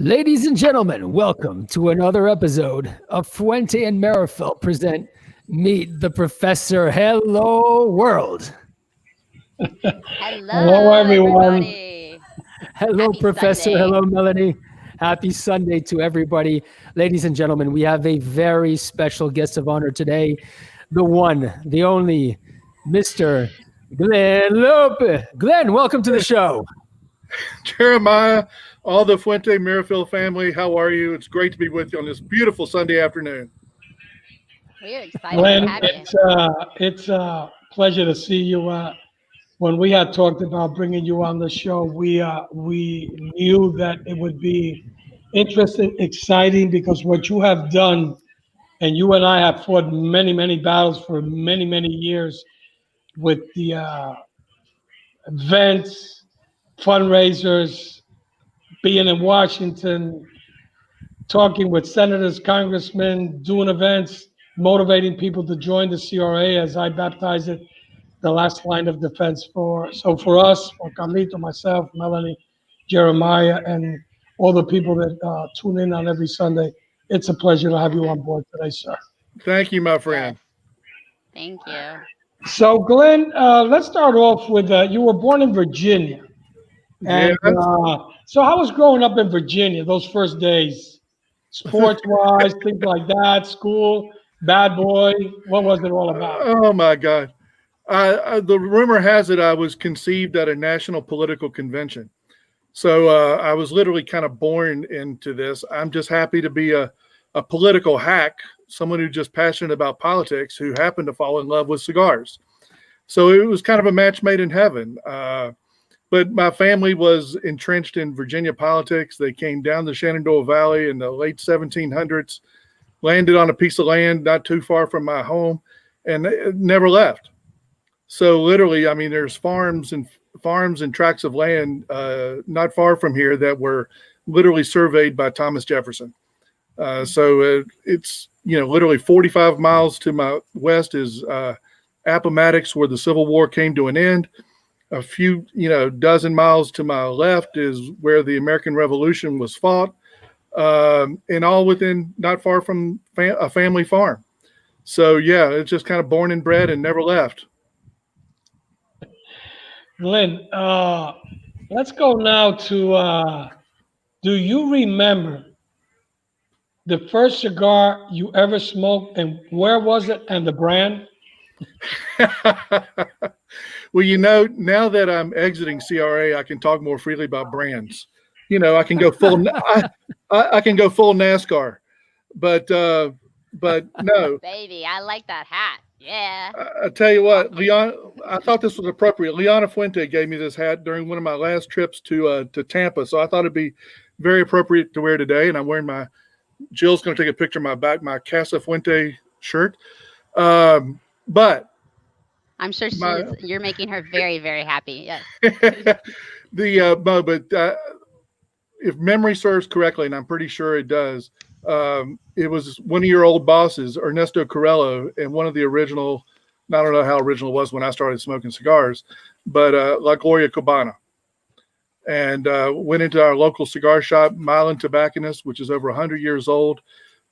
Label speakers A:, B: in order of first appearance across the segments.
A: Ladies and gentlemen, welcome to another episode of Fuente and Meerapfel present Meet the Professor. Hello, world.
B: Hello,
C: everyone.
B: everybody.
A: Hello,
B: Happy
A: Professor.
B: Sunday.
A: Hello, Melanie. Happy Sunday to everybody. Ladies and gentlemen, we have a very special guest of honor today. The one, the only, Mr. Glynn Loope. Glynn, welcome to the show.
C: Jeremiah, all the Fuente Meerapfel family, how are you? It's great to be with you on this beautiful Sunday afternoon.
B: We're excited
D: Glenn,
B: to have you.
D: it's a pleasure to see you. When we had talked about bringing you on the show, we knew that it would be interesting, exciting, because what you have done, and you and I have fought many, many battles for many, many years with the events, fundraisers, being in Washington, talking with senators, congressmen, doing events, motivating people to join the CRA, as I baptize it, the last line of defense for us, for Carlito, myself, Melanie, Jeremiah, and all the people that tune in on every Sunday. It's a pleasure to have you on board today, sir.
C: Thank you, my friend.
B: Thank you.
D: So, Glenn, let's start off with you were born in Virginia. And so how was growing up in Virginia, those first days? Sports-wise, things like that, school, bad boy, what was it all about?
C: Oh, my God. The rumor has it I was conceived at a national political convention. So I was literally kind of born into this. I'm just happy to be a political hack, someone who's just passionate about politics, who happened to fall in love with cigars. So it was kind of a match made in heaven. But my family was entrenched in Virginia politics. They came down the Shenandoah Valley in the late 1700s, landed on a piece of land not too far from my home, and never left. So literally, I mean, there's farms and tracts of land not far from here that were literally surveyed by Thomas Jefferson. So it's, literally 45 miles to my west is Appomattox, where the Civil War came to an end. A few, dozen miles to my left is where the American Revolution was fought, and all within not far from a family farm. So, yeah, it's just kind of born and bred and never left.
D: Glenn, let's go now to, do you remember the first cigar you ever smoked, and where was it, and the brand?
C: Well, now that I'm exiting CRA, I can talk more freely about brands. I can go full. I can go full NASCAR, but no.
B: Baby, I like that hat. Yeah.
C: I tell you what, I thought this was appropriate. Liana Fuente gave me this hat during one of my last trips to Tampa, so I thought it'd be very appropriate to wear today. And I'm wearing Jill's going to take a picture of my Casa Fuente shirt. But
B: I'm sure you're making her very, very happy. Yes.
C: If memory serves correctly, and I'm pretty sure it does, it was one of your old bosses, Ernesto Carrillo, and one of the original, I don't know how original it was when I started smoking cigars, but La Gloria Cubana. And went into our local cigar shop, Milan Tobacconist, which is over 100 years old,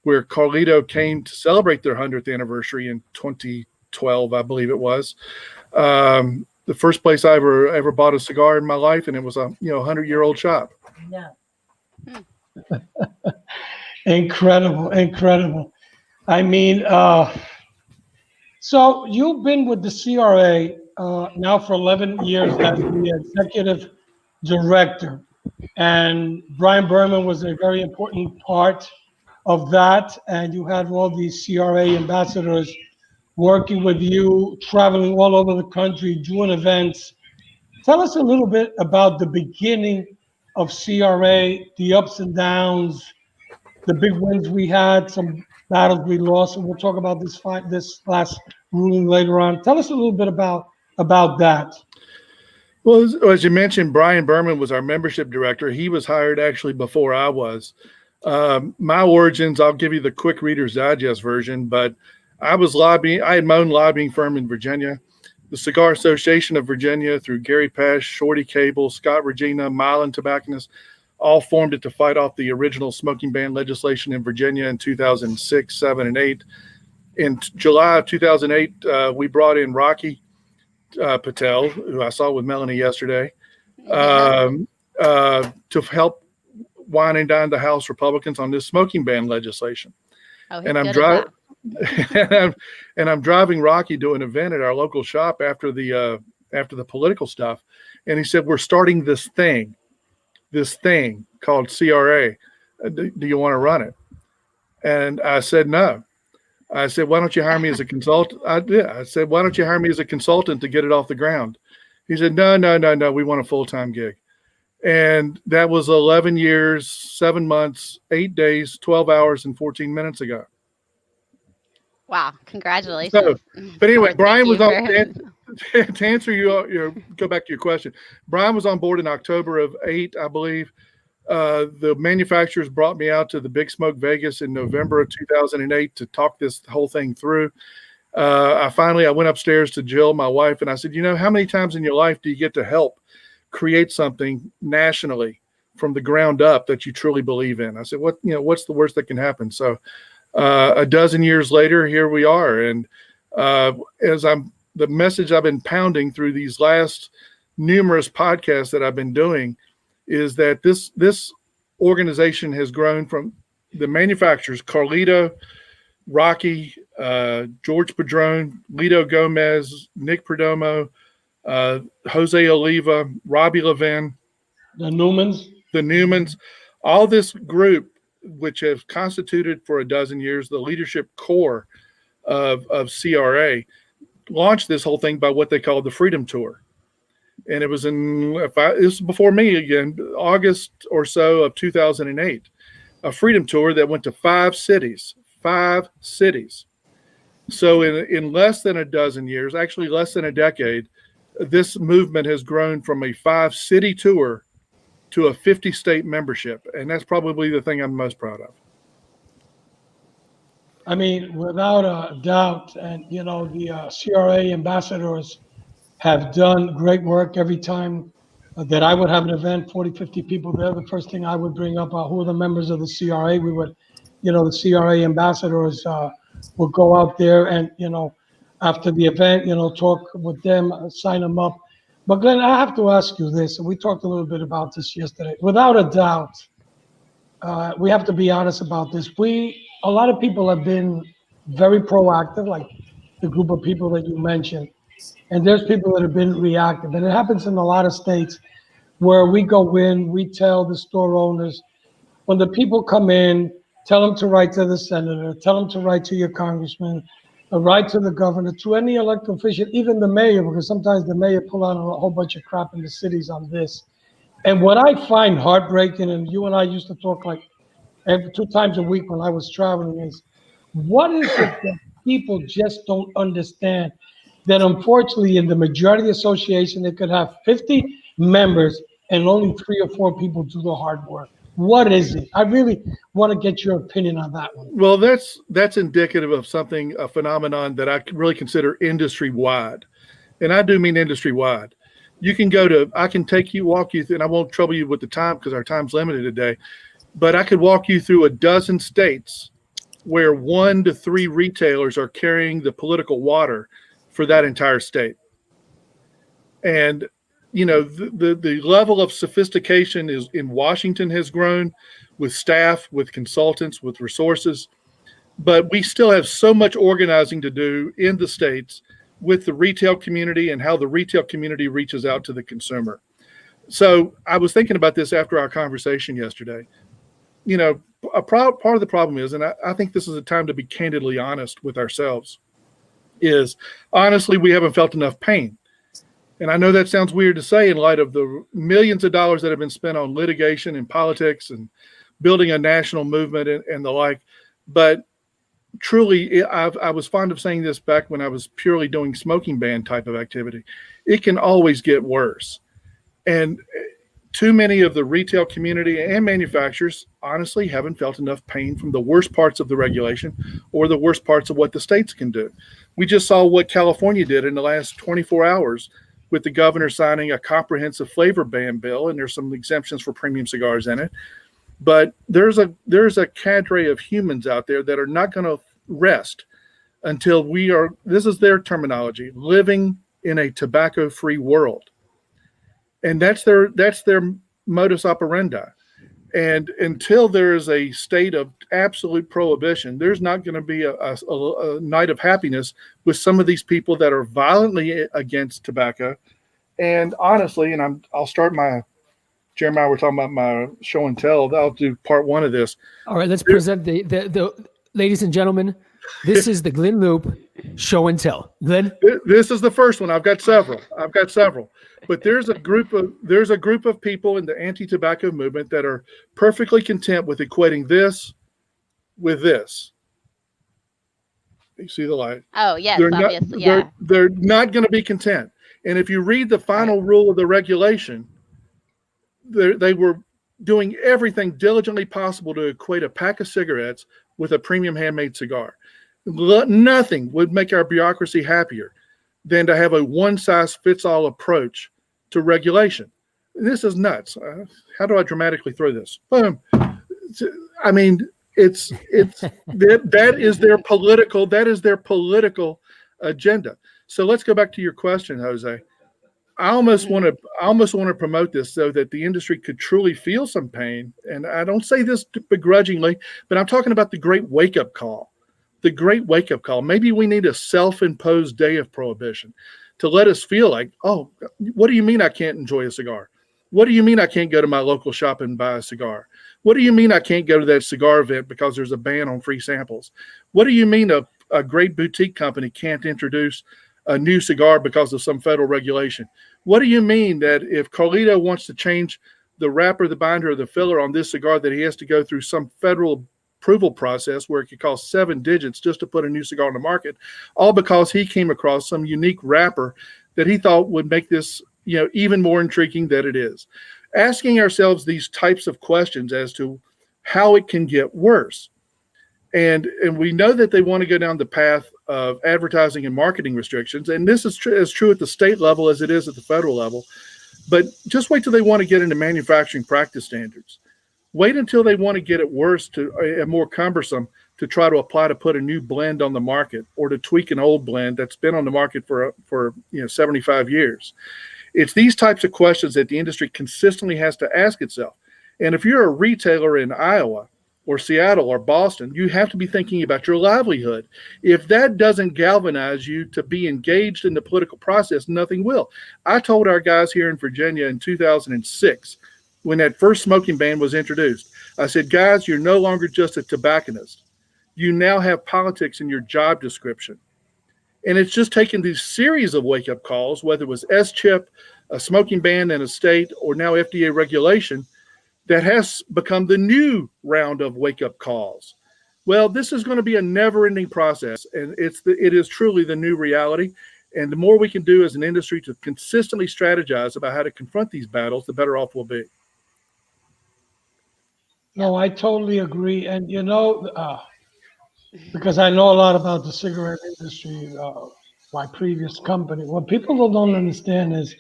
C: where Carlito came to celebrate their 100th anniversary in 2012, I believe it was. The first place I ever bought a cigar in my life, and it was a 100-year-old shop.
D: Yeah. Incredible. I mean, so you've been with the CRA now for 11 years as the executive director, and Brian Berman was a very important part of that, and you had all these CRA ambassadors working with you, traveling all over the country, doing events. Tell us a little bit about the beginning of CRA, the ups and downs, the big wins we had, some battles we lost, and we'll talk about this last ruling later on. Tell us a little bit about that.
C: Well, as you mentioned, Brian Berman was our membership director. He was hired actually before I was. My origins, I'll give you the quick Reader's Digest version, but I had my own lobbying firm in Virginia, the Cigar Association of Virginia, through Gary Pesh, Shorty Cable, Scott Regina, Milan Tobacconist. all formed it to fight off the original smoking ban legislation in Virginia in 2006, 7, and 8. In July of 2008, we brought in Rocky Patel, who I saw with Melanie yesterday, to help wine and dine the House Republicans on this smoking ban legislation.
B: Oh,
C: And I'm driving, and I'm driving Rocky to an event at our local shop after the political stuff, and he said, "We're starting this thing called CRA. Do you want to run it?" And I said, "No." I said, "Why don't you hire me as a consultant?" I did. I said, "Why don't you hire me as a consultant to get it off the ground?" He said, No. We want a full-time gig." And that was 11 years, 7 months, 8 days, 12 hours, and 14 minutes ago.
B: Wow! Congratulations.
C: So, but anyway,
B: Thank
C: Brian
B: you
C: was on.
B: for-
C: To answer go back to your question. Brian was on board in October of 8, I believe. The manufacturers brought me out to the Big Smoke Vegas in November of 2008 to talk this whole thing through. I went upstairs to Jill, my wife, and I said, how many times in your life do you get to help create something nationally from the ground up that you truly believe in? I said, what's the worst that can happen? So a dozen years later, here we are. And the message I've been pounding through these last numerous podcasts that I've been doing is that this organization has grown from the manufacturers, Carlito, Rocky, George Padron, Lito Gomez, Nick Perdomo, Jose Oliva, Robbie Levin,
D: The Newmans,
C: all this group, which have constituted for a dozen years the leadership core of CRA, launched this whole thing by what they called the Freedom Tour. And it was this was before me again, August or so of 2008, a Freedom Tour that went to 5 cities. So in less than a dozen years, actually less than a decade, this movement has grown from a 5-city tour to a 50-state membership. And that's probably the thing I'm most proud of.
D: I mean, without a doubt, and the CRA ambassadors have done great work. Every time that I would have an event, 40, 50 people there, the first thing I would bring up who are the members of the CRA. We would, the CRA ambassadors would go out there and, after the event, talk with them, sign them up. But Glynn, I have to ask you this, and we talked a little bit about this yesterday. Without a doubt, we have to be honest about this. A lot of people have been very proactive, like the group of people that you mentioned. And there's people that have been reactive. And it happens in a lot of states where we go in, we tell the store owners, when the people come in, tell them to write to the senator, tell them to write to your congressman, write to the governor, to any elected official, even the mayor, because sometimes the mayor pull out a whole bunch of crap in the cities on this. And what I find heartbreaking, and you and I used to talk like 2 times a week when I was traveling, is what is it that people just don't understand? That unfortunately in the majority association, they could have 50 members and only 3 or 4 people do the hard work. What is it? I really want to get your opinion on that one.
C: Well, that's indicative of a phenomenon that I really consider industry-wide. And I do mean industry-wide. You can I can walk you through, and I won't trouble you with the time because our time's limited today, but I could walk you through a dozen states where 1 to 3 retailers are carrying the political water for that entire state. And, the level of sophistication is in Washington has grown with staff, with consultants, with resources, but we still have so much organizing to do in the states with the retail community and how the retail community reaches out to the consumer. So I was thinking about this after our conversation yesterday. Part of the problem is, and I think this is a time to be candidly honest with ourselves, is honestly, we haven't felt enough pain. And I know that sounds weird to say in light of the millions of dollars that have been spent on litigation and politics and building a national movement and the like. But truly, I was fond of saying this back when I was purely doing smoking ban type of activity. It can always get worse. And too many of the retail community and manufacturers honestly haven't felt enough pain from the worst parts of the regulation or the worst parts of what the states can do. We just saw what California did in the last 24 hours with the governor signing a comprehensive flavor ban bill, and there's some exemptions for premium cigars in it. But there's a cadre of humans out there that are not going to rest until we are, this is their terminology, living in a tobacco-free world. And that's their modus operandi. And until there is a state of absolute prohibition, there's not going to be a night of happiness with some of these people that are violently against tobacco. And honestly, and I'll start Jeremiah, we're talking about my show and tell. I'll do part one of this.
A: All right, let's present the ladies and gentlemen. This is the Glynn Loope show and tell. Glynn?
C: This is the first one. I've got several. But there's a group of people in the anti-tobacco movement that are perfectly content with equating this with this. You see the light?
B: Oh, yes,
C: obviously. They're not going to be content. And if you read the final rule of the regulation, they were doing everything diligently possible to equate a pack of cigarettes with a premium handmade cigar. Nothing would make our bureaucracy happier than to have a one-size-fits-all approach to regulation. This is nuts. How do I dramatically throw this? Boom. I mean, that is their political agenda. So let's go back to your question, Jose. I almost want to promote this so that the industry could truly feel some pain. And I don't say this begrudgingly, but I'm talking about the great wake-up call. The great wake-up call. Maybe we need a self-imposed day of prohibition to let us feel like, oh, what do you mean I can't enjoy a cigar? What do you mean I can't go to my local shop and buy a cigar? What do you mean I can't go to that cigar event because there's a ban on free samples? What do you mean a great boutique company can't introduce a new cigar because of some federal regulation? What do you mean that if Carlito wants to change the wrapper, the binder, or the filler on this cigar, that he has to go through some federal approval process where it could cost 7 digits just to put a new cigar on the market, all because he came across some unique wrapper that he thought would make this, even more intriguing than it is? Asking ourselves these types of questions as to how it can get worse. And we know that they want to go down the path of advertising and marketing restrictions. And this is as true at the state level as it is at the federal level. But just wait till they want to get into manufacturing practice standards. Wait until they want to get it worse and more cumbersome to try to apply to put a new blend on the market or to tweak an old blend that's been on the market for 75 years. It's these types of questions that the industry consistently has to ask itself. And if you're a retailer in Iowa or Seattle or Boston, you have to be thinking about your livelihood. If that doesn't galvanize you to be engaged in the political process, nothing will. I told our guys here in Virginia in 2006, when that first smoking ban was introduced, I said, guys, you're no longer just a tobacconist. You now have politics in your job description. And it's just taken these series of wake-up calls, whether it was S-chip, a smoking ban in a state, or now FDA regulation, that has become the new round of wake-up calls. Well, this is going to be a never-ending process, and it is truly the new reality. And the more we can do as an industry to consistently strategize about how to confront these battles, the better off we'll be.
D: No, I totally agree. And, because I know a lot about the cigarette industry, my previous company, what people don't understand is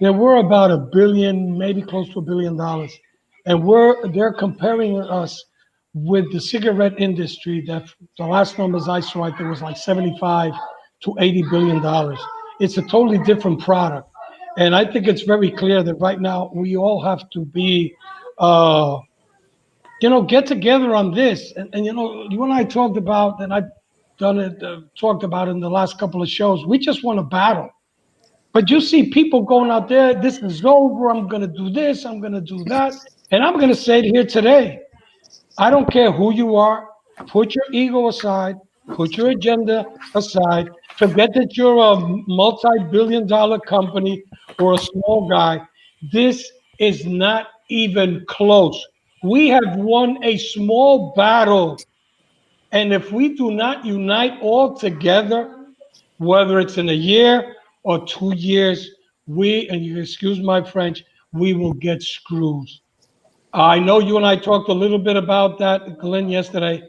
D: there were about $1 billion, maybe close to $1 billion. And they're comparing us with the cigarette industry that the last numbers I saw, I think was like 75 to $80 billion. It's a totally different product. And I think it's very clear that right now we all have to be, get together on this. And you and I talked about, and I've done it, talked about in the last couple of shows, we just want to battle. But you see people going out there, this is over, I'm going to do this, I'm going to do that. And I'm going to say it here today. I don't care who you are. Put your ego aside. Put your agenda aside. Forget that you're a multi-billion-dollar company or a small guy. This is not even close. We have won a small battle. And if we do not unite all together, whether it's in a year or 2 years, and you excuse my French, we will get screwed. I know you and I talked a little bit about that, Glynn, yesterday.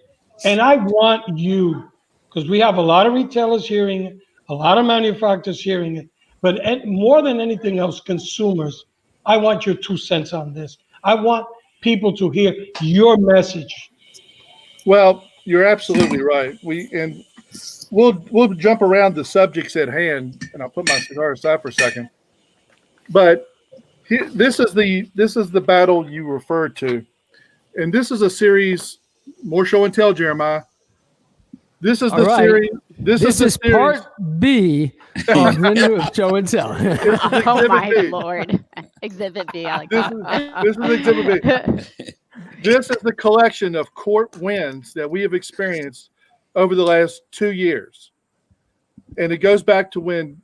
D: And I want you, because we have a lot of retailers hearing it, a lot of manufacturers hearing it. But more than anything else, consumers, I want your 2 cents on this. I want people to hear your message.
C: Well, you're absolutely right. We'll jump around the subjects at hand, and I'll put my cigar aside for a second. But this is the battle you referred to, and this is a series. More show and tell, Jeremiah. This is
A: All right.
C: series. This is
A: part B of Glynn Loope show and tell.
B: Oh my Lord. Exhibit B. I like that.
C: This is Exhibit B. This is the collection of court wins that we have experienced over the last 2 years. And it goes back to when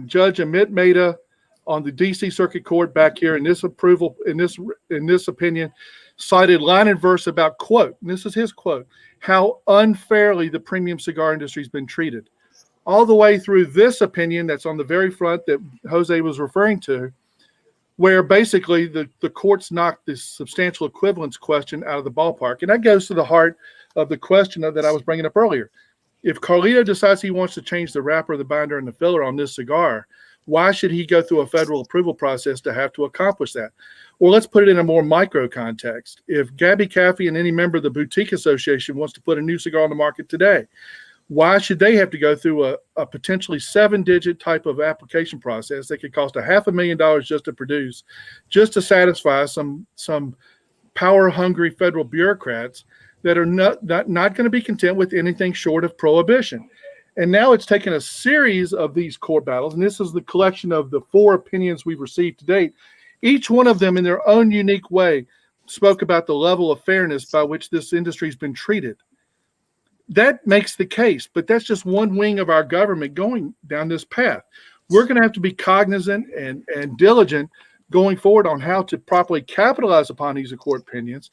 C: Judge Amit Mehta on the DC Circuit Court back here in this opinion cited line and verse about, quote, and this is his quote, how unfairly the premium cigar industry has been treated. All the way through this opinion that's on the very front that Jose was referring to, where basically the courts knocked this substantial equivalence question out of the ballpark. And that goes to the heart of the question that I was bringing up earlier. If Carlito decides he wants to change the wrapper, the binder, and the filler on this cigar, why should he go through a federal approval process to have to accomplish that? Or let's put it in a more micro context. If Gabby Caffey and any member of the Boutique Association wants to put a new cigar on the market today, why should they have to go through a potentially 7-digit type of application process that could cost $500,000 just to produce, just to satisfy some power-hungry federal bureaucrats that are not going to be content with anything short of prohibition? And now it's taken a series of these court battles, and this is the collection of the 4 opinions we've received to date. Each one of them in their own unique way spoke about the level of fairness by which this industry has been treated. That makes the case, but that's just one wing of our government going down this path. We're going to have to be cognizant and diligent going forward on how to properly capitalize upon these court opinions,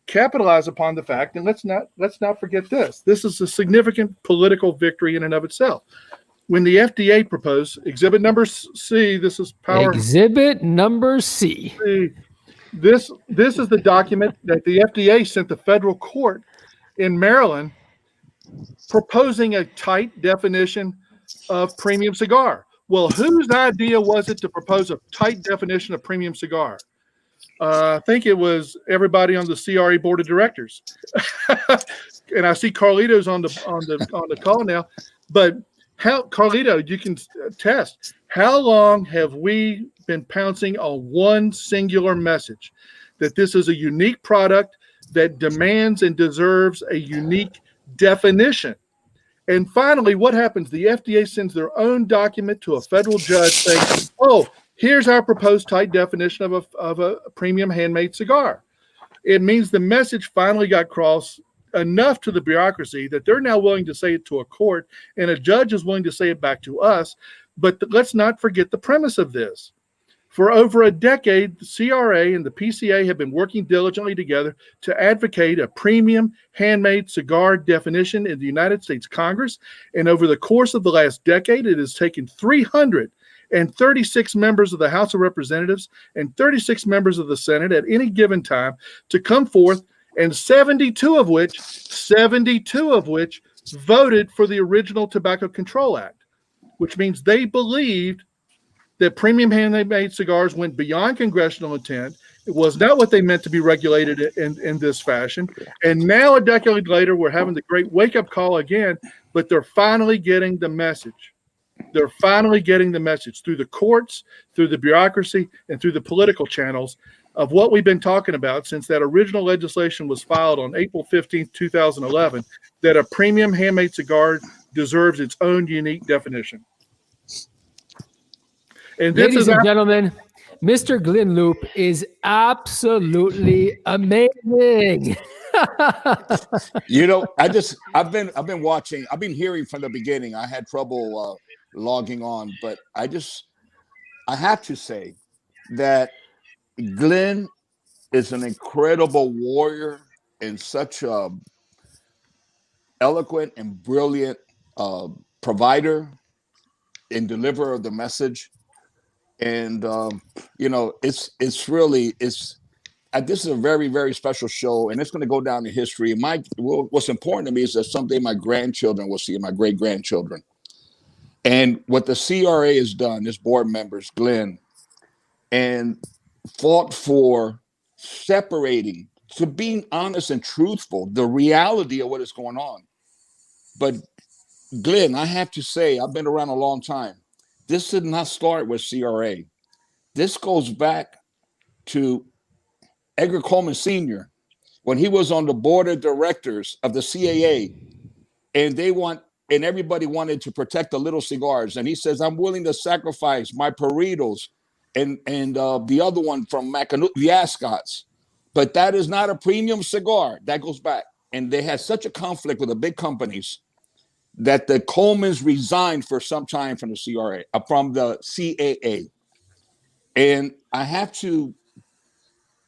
C: capitalize upon the fact, and let's not forget this. This is a significant political victory in and of itself. When the FDA proposed Exhibit number C, this is power.
A: Exhibit number C.
C: This is the document that the FDA sent the federal court in Maryland proposing a tight definition of premium cigar. Well, whose idea was it to propose a tight definition of premium cigar? I think it was everybody on the CRA board of directors. And I see Carlito's on the call now. But Carlito, you can test. How long have we been pouncing on one singular message? That this is a unique product that demands and deserves a unique definition. And finally, what happens? The FDA sends their own document to a federal judge saying, oh, here's our proposed tight definition of a premium handmade cigar. It means the message finally got crossed enough to the bureaucracy that they're now willing to say it to a court, and a judge is willing to say it back to us. But let's not forget the premise of this. For over a decade, the CRA and the PCA have been working diligently together to advocate a premium handmade cigar definition in the United States Congress. And over the course of the last decade, it has taken 336 members of the House of Representatives and 36 members of the Senate at any given time to come forth, and 72 of which voted for the original Tobacco Control Act, which means they believed that premium handmade cigars went beyond congressional intent. It was not what they meant to be regulated in this fashion. And now, a decade later, we're having the great wake-up call again, but they're finally getting the message. They're finally getting the message through the courts, through the bureaucracy, and through the political channels of what we've been talking about since that original legislation was filed on April 15th, 2011, that a premium handmade cigar deserves its own unique definition. And
A: ladies and gentlemen, Mr. Glynn Loope is absolutely amazing.
E: You know, I've been watching. I've been hearing from the beginning. I had trouble logging on, but I have to say that Glynn is an incredible warrior and such a eloquent and brilliant provider and deliverer of the message. And you know, this is a very, very special show, and it's going to go down in history. What's important to me is that someday my grandchildren will see it, my great grandchildren. And what the CRA has done, its board members, Glynn, and fought for separating, to being honest and truthful, the reality of what is going on. But Glynn, I have to say, I've been around a long time. This did not start with CRA. This goes back to Edgar Coleman Sr. when he was on the board of directors of the CAA, and everybody wanted to protect the little cigars. And he says, I'm willing to sacrifice my Peritos and the other one from the Ascots. But that is not a premium cigar. That goes back. And they had such a conflict with the big companies that the Colemans resigned for some time from the from the CAA. And I have to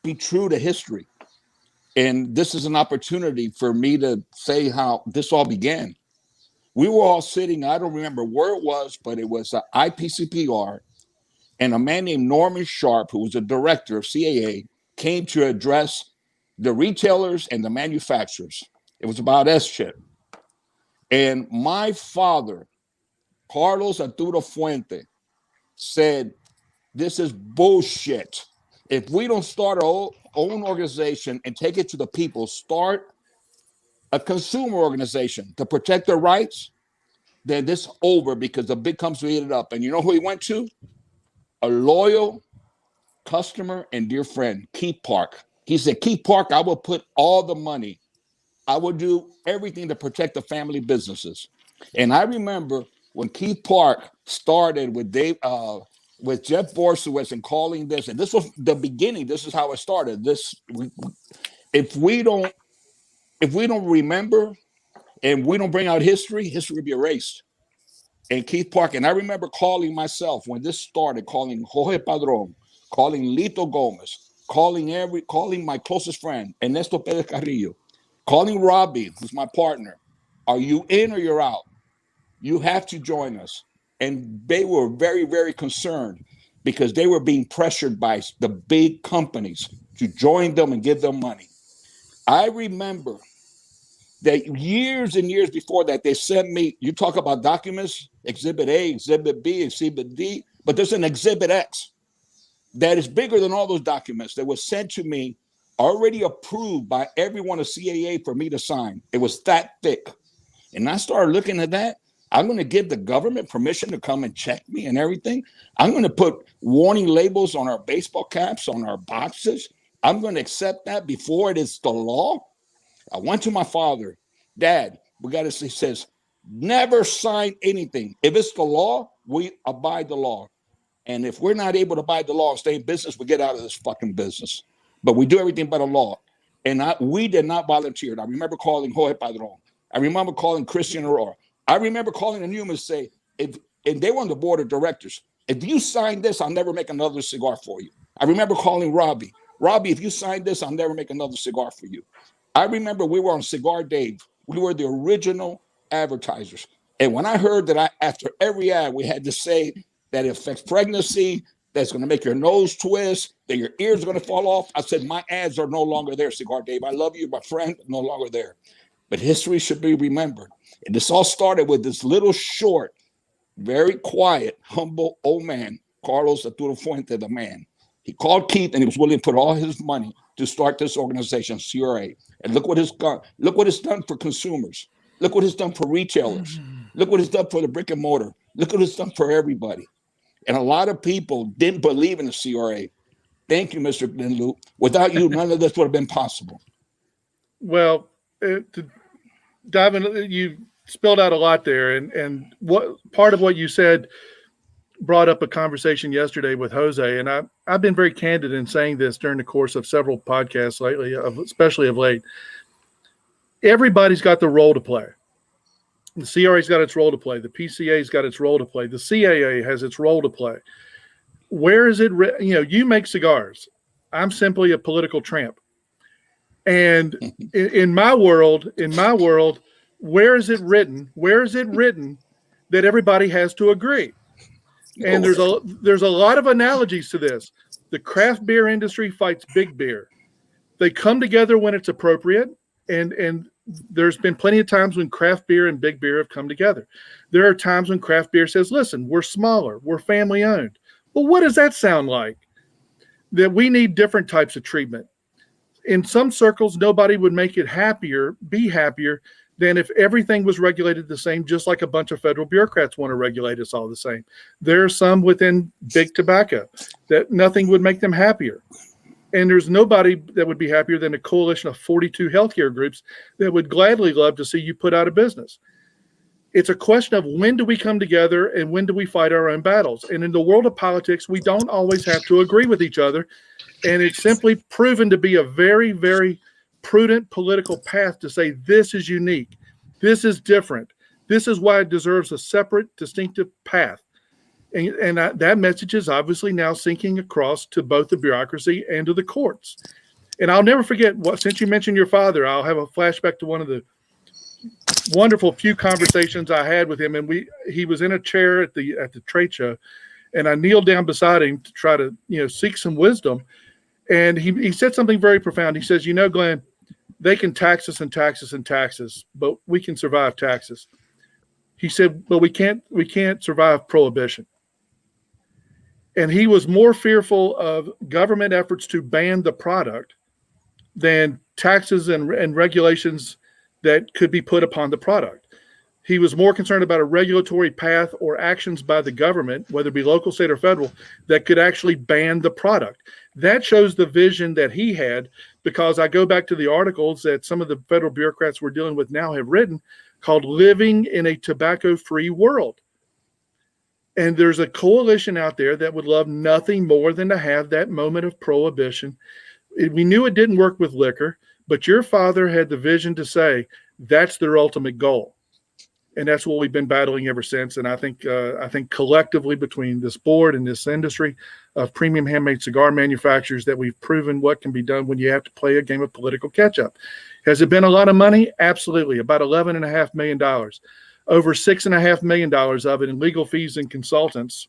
E: be true to history. And this is an opportunity for me to say how this all began. We were all sitting, I don't remember where it was, but it was IPCPR, and a man named Norman Sharp, who was a director of CAA, came to address the retailers and the manufacturers. It was about S-chip. And my father, Carlos Arturo Fuente, said, this is bullshit. If we don't start our own organization and take it to the people, start a consumer organization to protect their rights, then this is over, because the big companies eat it up. And you know who he went to? A loyal customer and dear friend, Keith Park. He said, Keith Park, I will put all the money. I will do everything to protect the family businesses. And I remember when Keith Park started with Jeff Borsowitz and calling this, and this was the beginning. This is how it started. If we don't remember and we don't bring out history will be erased. And Keith Park, and I remember calling myself when this started, calling Jorge Padron, calling Lito Gomez, calling my closest friend, Ernesto Perez Carillo, calling Robbie, who's my partner. Are you in or you're out? You have to join us. And they were very, very concerned because they were being pressured by the big companies to join them and give them money. I remember that years and years before that, they sent me, you talk about documents, Exhibit A, Exhibit B, Exhibit D, but there's an Exhibit X that is bigger than all those documents that was sent to me, already approved by everyone at CAA for me to sign. It was that thick. And I started looking at that. I'm going to give the government permission to come and check me and everything. I'm going to put warning labels on our baseball caps, on our boxes. I'm going to accept that before it is the law. I went to my father, Dad, he says, never sign anything. If it's the law, we abide the law. And if we're not able to abide the law and stay in business, we get out of this fucking business. But we do everything by the law. And we did not volunteer. I remember calling Jorge Padron. I remember calling Christian Aurora. I remember calling the Newman and say, and they were on the board of directors. If you sign this, I'll never make another cigar for you. I remember calling Robbie. Robbie, if you sign this, I'll never make another cigar for you. I remember we were on Cigar Dave. We were the original advertisers. And when I heard that after every ad, we had to say that it affects pregnancy, that's going to make your nose twist, that your ears are going to fall off, I said, my ads are no longer there, Cigar Dave. I love you, my friend, no longer there. But history should be remembered. And this all started with this little short, very quiet, humble old man, Carlos Arturo Fuente, the man. He called Keith and he was willing to put all his money to start this organization, CRA. And look what it's done. Look what it's done for consumers. Look what it's done for retailers. Look what it's done for the brick and mortar. Look what it's done for everybody. And a lot of people didn't believe in the CRA. Thank you, Mr. Glynn Loope. Without you, none of this would have been possible.
C: Well, to dive in, you spelled out a lot there. And what part of what you said brought up a conversation yesterday with Jose. And I've been very candid in saying this during the course of several podcasts lately, especially of late. Everybody's got the role to play. The CRA's got its role to play. The PCA's got its role to play. The CAA has its role to play. Where is it? You make cigars. I'm simply a political tramp. And in my world, where is it written? Where is it written that everybody has to agree? And there's a lot of analogies to this. The craft beer industry fights big beer. They come together when it's appropriate, and there's been plenty of times when craft beer and big beer have come together. There are times when craft beer says, listen, we're smaller, we're family owned. Well, what does that sound like? That we need different types of treatment. In some circles, nobody would make it be happier than if everything was regulated the same, just like a bunch of federal bureaucrats want to regulate us all the same. There are some within big tobacco that nothing would make them happier. And there's nobody that would be happier than a coalition of 42 healthcare groups that would gladly love to see you put out of business. It's a question of when do we come together and when do we fight our own battles? And in the world of politics, we don't always have to agree with each other. And it's simply proven to be a very, very prudent political path to say this is unique, this is different, this is why it deserves a separate, distinctive path. And that message is obviously now sinking across to both the bureaucracy and to the courts. And I'll never forget, since you mentioned your father, I'll have a flashback to one of the wonderful few conversations I had with him. And he was in a chair at the trade show, and I kneeled down beside him to try to seek some wisdom. And he said something very profound. He says, Glenn, they can tax us and tax us and tax us, but we can survive taxes. He said, but we can't survive prohibition. And he was more fearful of government efforts to ban the product than taxes and regulations that could be put upon the product. He was more concerned about a regulatory path or actions by the government, whether it be local, state, or federal, that could actually ban the product. That shows the vision that he had, because I go back to the articles that some of the federal bureaucrats we're dealing with now have written called Living in a Tobacco-Free World. And there's a coalition out there that would love nothing more than to have that moment of prohibition. We knew it didn't work with liquor, but your father had the vision to say that's their ultimate goal. And that's what we've been battling ever since. And I think collectively between this board and this industry of premium handmade cigar manufacturers that we've proven what can be done when you have to play a game of political catch-up. Has it been a lot of money? Absolutely. About $11.5 million. Over $6.5 million of it in legal fees and consultants.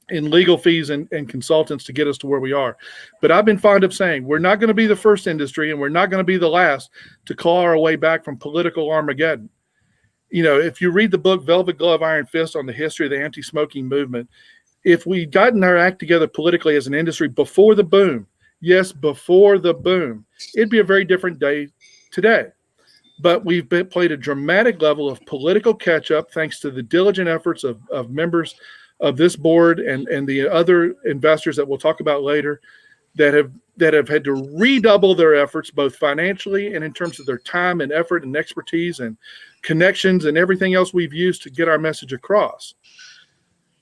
C: To get us to where we are. But I've been fond of saying we're not going to be the first industry, and we're not going to be the last to claw our way back from political Armageddon. If you read the book Velvet Glove, Iron Fist on the history of the anti-smoking movement, if we'd gotten our act together politically as an industry before the boom, yes, before the boom, it'd be a very different day today. But we've played a dramatic level of political catch-up thanks to the diligent efforts of members of this board and the other investors that we'll talk about later that have had to redouble their efforts, both financially and in terms of their time and effort and expertise and connections and everything else we've used to get our message across.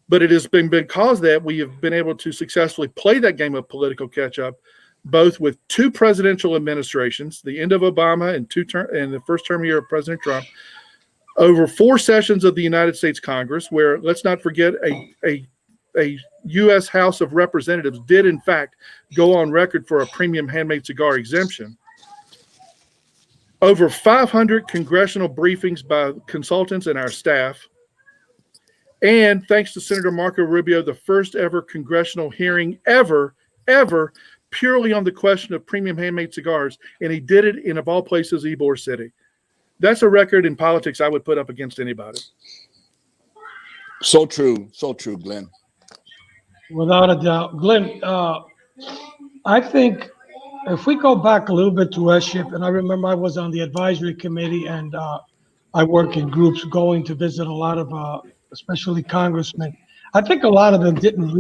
C: But it has been because that we have been able to successfully play that game of political catch-up, both with two presidential administrations, the end of Obama and the first term year of President Trump, over 4 sessions of the United States Congress, where, let's not forget, a U.S. House of Representatives did, in fact, go on record for a premium handmade cigar exemption. Over 500 congressional briefings by consultants and our staff. And thanks to Senator Marco Rubio, the first ever congressional hearing ever, purely on the question of premium handmade cigars. And he did it in, of all places, Ybor City. That's a record in politics I would put up against anybody.
E: So true, Glynn.
D: Without a doubt. Glynn, I think if we go back a little bit to S-Ship, and I remember I was on the advisory committee, and I work in groups going to visit a lot of, especially congressmen. I think a lot of them didn't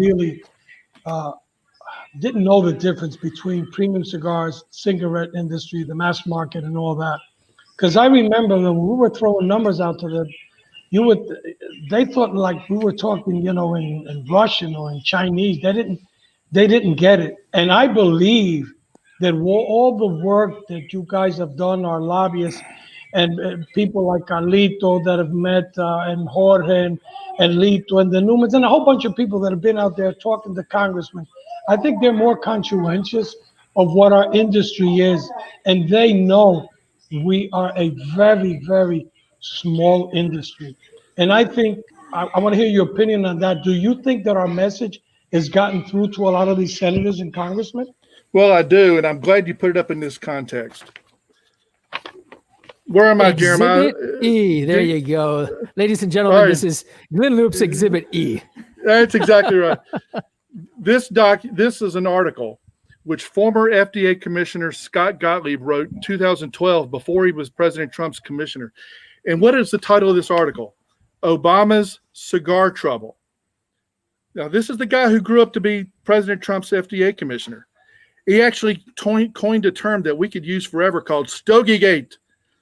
D: know the difference between premium cigars, cigarette industry, the mass market, and all that. Because I remember when we were throwing numbers out to them, they thought like we were talking, in Russian or in Chinese. They didn't get it. And I believe that all the work that you guys have done, our lobbyists and people like Carlito that have met, and Jorge and Lito and the Newmans and a whole bunch of people that have been out there talking to congressmen, I think they're more conscientious of what our industry is, and they know we are a very, very small industry. And I think, I want to hear your opinion on that. Do you think that our message has gotten through to a lot of these senators and congressmen?
C: Well, I do, and I'm glad you put it up in this context. Where am I,
A: Exhibit
C: Jeremiah?
A: E. There you go. Ladies and gentlemen,
C: All right.
A: this is Glynn Loope's Exhibit E.
C: That's exactly right. This is an article which former FDA Commissioner Scott Gottlieb wrote in 2012 before he was President Trump's commissioner. And what is the title of this article? Obama's Cigar Trouble. Now, this is the guy who grew up to be President Trump's FDA commissioner. He actually coined a term that we could use forever called Stogiegate.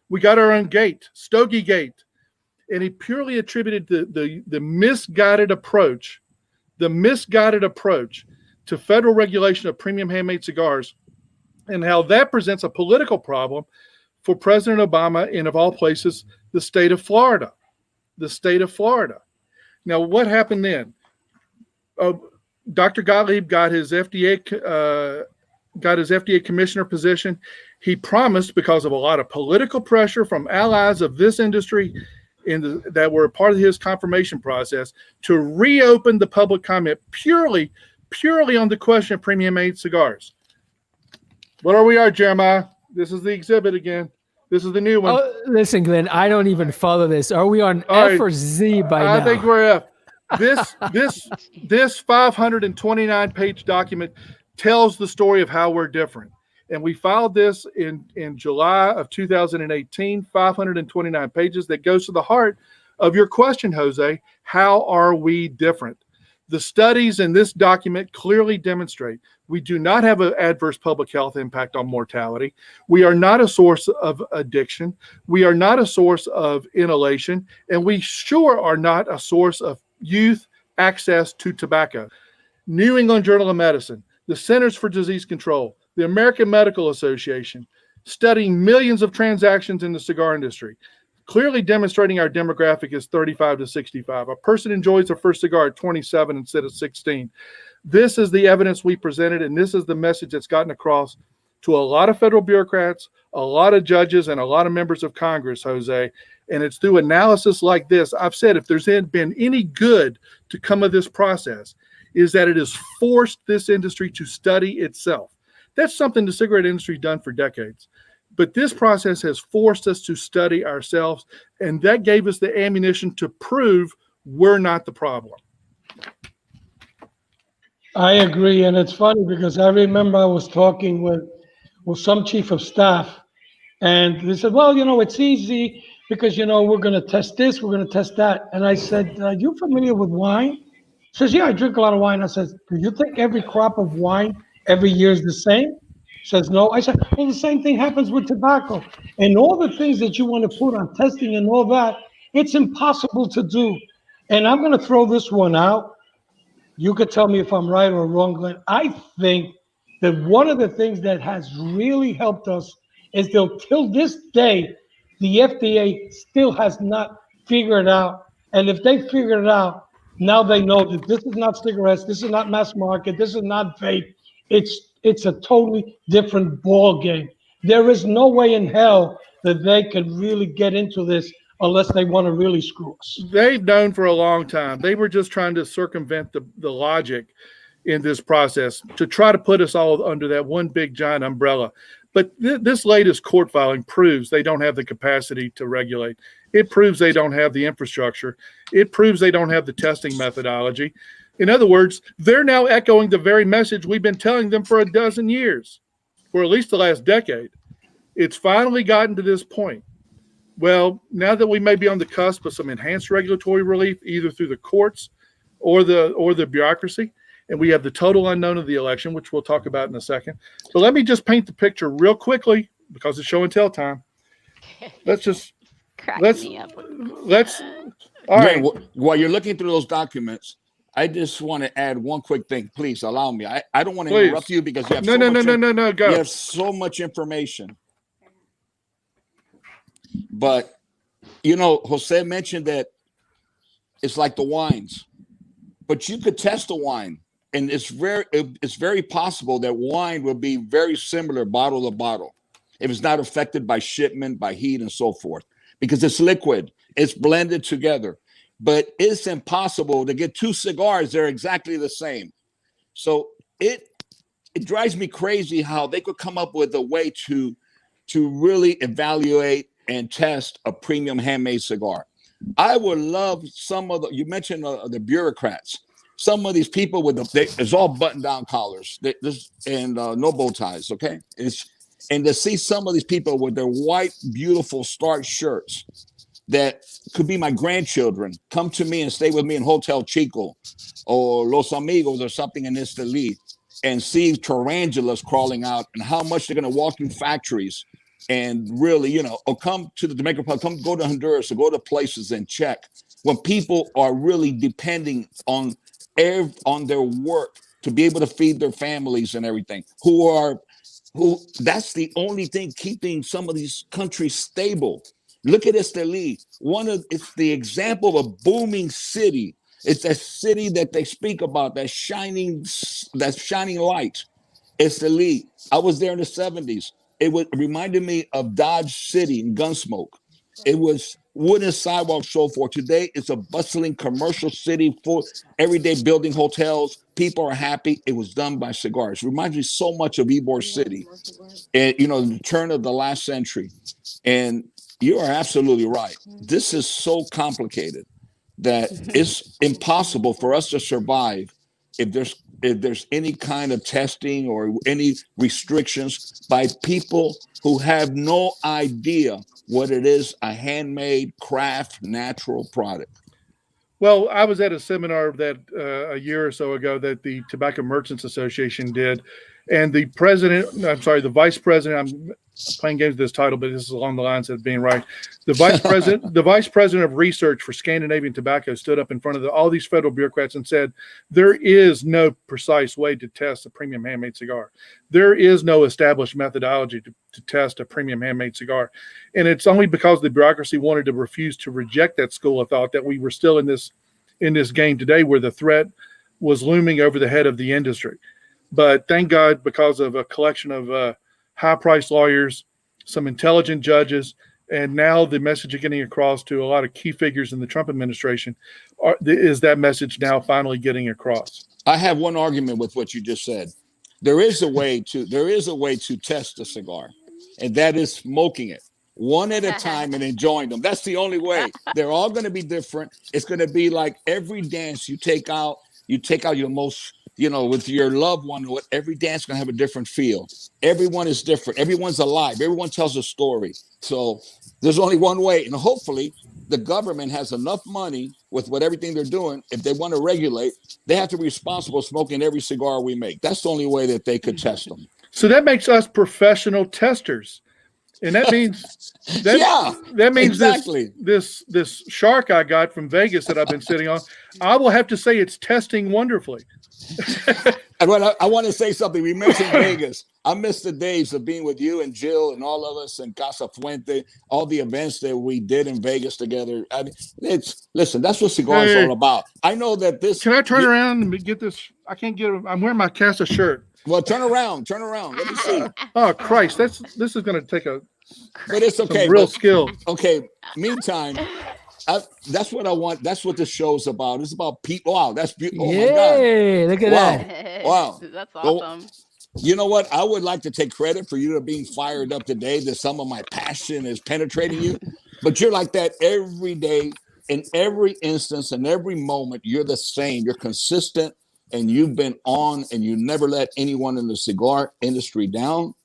C: We got our own gate, Stogiegate. And he purely attributed the misguided approach to federal regulation of premium handmade cigars and how that presents a political problem for President Obama and, of all places, the state of Florida. Now, what happened then? Dr. Gottlieb got his FDA commissioner position. He promised, because of a lot of political pressure from allies of this industry that were a part of his confirmation process, to reopen the public comment purely on the question of premium made cigars. What are we, Jeremiah? This is the exhibit again. This is the new one.
A: Oh, listen, Glynn, I don't even follow this. Are we on
C: All
A: F
C: right.
A: or Z by now?
C: I think we're F. This 529-page document tells the story of how we're different. And we filed this in July of 2018, 529 pages that goes to the heart of your question, Jose. How are we different? The studies in this document clearly demonstrate we do not have an adverse public health impact on mortality. We are not a source of addiction. We are not a source of inhalation. And we sure are not a source of youth access to tobacco. New England Journal of Medicine, the Centers for Disease Control, the American Medical Association, studying millions of transactions in the cigar industry, clearly demonstrating our demographic is 35 to 65. A person enjoys their first cigar at 27 instead of 16. This is the evidence we presented, and this is the message that's gotten across to a lot of federal bureaucrats, a lot of judges, and a lot of members of Congress, Jose. And it's through analysis like this. I've said if there's been any good to come of this process, is that it has forced this industry to study itself. That's something the cigarette industry has done for decades. But this process has forced us to study ourselves, and that gave us the ammunition to prove we're not the problem.
D: I agree, and it's funny because I remember I was talking with some chief of staff, and they said, well, it's easy because, we're going to test this, we're going to test that. And I said, are you familiar with wine? He says, yeah, I drink a lot of wine. I said, do you think every crop of wine every year is the same? He says, no. I said, well, the same thing happens with tobacco. And all the things that you want to put on testing and all that, it's impossible to do. And I'm going to throw this one out. You could tell me if I'm right or wrong, Glenn. I think that one of the things that has really helped us is that till this day, the FDA still has not figured out. And if they figure it out, now they know that this is not cigarettes, this is not mass market, this is not vape. It's a totally different ball game. There is no way in hell that they could really get into this unless they want to really screw us.
C: They've known for a long time. They were just trying to circumvent the logic in this process to try to put us all under that one big giant umbrella. But this latest court filing proves they don't have the capacity to regulate. It proves they don't have the infrastructure. It proves they don't have the testing methodology. In other words, they're now echoing the very message we've been telling them for a dozen years, for at least the last decade. It's finally gotten to this point. Well, now that we may be on the cusp of some enhanced regulatory relief, either through the courts or the bureaucracy, and we have the total unknown of the election, which we'll talk about in a second. But let me just paint the picture real quickly because it's show and tell time. Let's all right.
E: While you're looking through those documents, I just want to add one quick thing. Please allow me. I don't want to interrupt you because you have
C: No, go.
E: You have so much information. But Jose mentioned that it's like the wines, but you could test a wine, and it's very possible that wine will be very similar bottle to bottle if it's not affected by shipment, by heat, and so forth, because it's liquid, it's blended together. But it's impossible to get two cigars that are exactly the same. So it drives me crazy how they could come up with a way to really evaluate and test a premium handmade cigar. I would love some of the, you mentioned the bureaucrats, some of these people with it's all button down collars and no bow ties. Okay. And to see some of these people with their white, beautiful starched shirts that could be my grandchildren come to me and stay with me in Hotel Chico or Los Amigos or something in Esteli and see tarantulas crawling out and how much they're going to walk through factories and really, you know, or come to the Dominican Republic, come go to Honduras or go to places and check when people are really depending on their work to be able to feed their families and everything, who that's the only thing keeping some of these countries stable. Look at Esteli. It's the example of a booming city. It's a city that they speak about, that shining light. Esteli. I was there in the 70s. It reminded me of Dodge City in Gunsmoke. It was wooden sidewalks, so forth. Today, it's a bustling commercial city full, every day building hotels. People are happy. It was done by Cigars. It reminds me so much of Ybor City, and you know, the turn of the last century. And you are absolutely right. This is so complicated that it's impossible for us to survive if there's any kind of testing or any restrictions by people who have no idea what it is, a handmade craft natural product.
C: Well, I was at a seminar that a year or so ago that the Tobacco Merchants Association did, and the vice president, I'm playing games with this title, but this is along the lines of being right. The vice president of research for Scandinavian tobacco stood up in front of all these federal bureaucrats and said, there is no precise way to test a premium handmade cigar. There is no established methodology to test a premium handmade cigar. And it's only because the bureaucracy wanted to refuse to reject that school of thought that we were still in this game today, where the threat was looming over the head of the industry. But thank God, because of a collection of high-priced lawyers, some intelligent judges, and now the message of getting across to a lot of key figures in the Trump administration is that message now finally getting across.
E: I have one argument with what you just said. There is a way to test a cigar, and that is smoking it one at a time and enjoying them. That's the only way. They're all going to be different. It's going to be like every dance you take out your most, you know, with your loved one, every dance is going to have a different feel. Everyone is different. Everyone's alive. Everyone tells a story. So there's only one way. And hopefully the government has enough money with everything they're doing. If they want to regulate, they have to be responsible for smoking every cigar we make. That's the only way that they could test them.
C: So that makes us professional testers. And that means that means exactly. this shark I got from Vegas that I've been sitting on, I will have to say it's testing wonderfully.
E: I want to say something. We mentioned Vegas. I miss the days of being with you and Jill and all of us and Casa Fuente, all the events that we did in Vegas together. I mean, listen, that's what Cigars is all about. I know that this.
C: Can I turn around and get this? I can't get it. I'm wearing my Casa shirt.
E: Well, turn around. Let me see.
C: Oh Christ, this is going to take
E: but it's okay.
C: Real skill.
E: Okay. Meantime, that's what I want. That's what the show's about. It's about people. Wow, that's beautiful. Oh my God.
A: Look at that.
E: Wow.
B: That's awesome.
E: You know what? I would like to take credit for you being fired up today, that some of my passion is penetrating you. But you're like that every day, in every instance, in every moment. You're the same. You're consistent, and you've been on, and you never let anyone in the cigar industry down.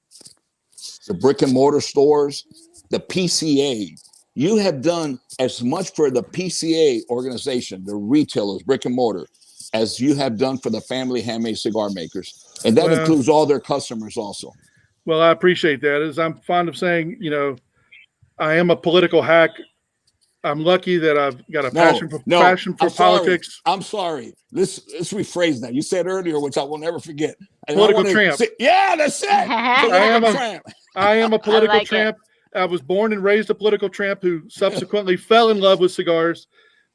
E: The brick and mortar stores, the PCA. You have done as much for the PCA organization, the retailers, brick and mortar, as you have done for the family handmade cigar makers. And that includes all their customers also.
C: Well, I appreciate that. As I'm fond of saying, you know, I am a political hack. I'm lucky that I've got a passion for politics.
E: I'm sorry. Let's rephrase that. You said earlier, which I will never forget.
C: Political tramp.
E: Yeah, that's it.
C: I am a political tramp. I was born and raised a political tramp who subsequently fell in love with cigars.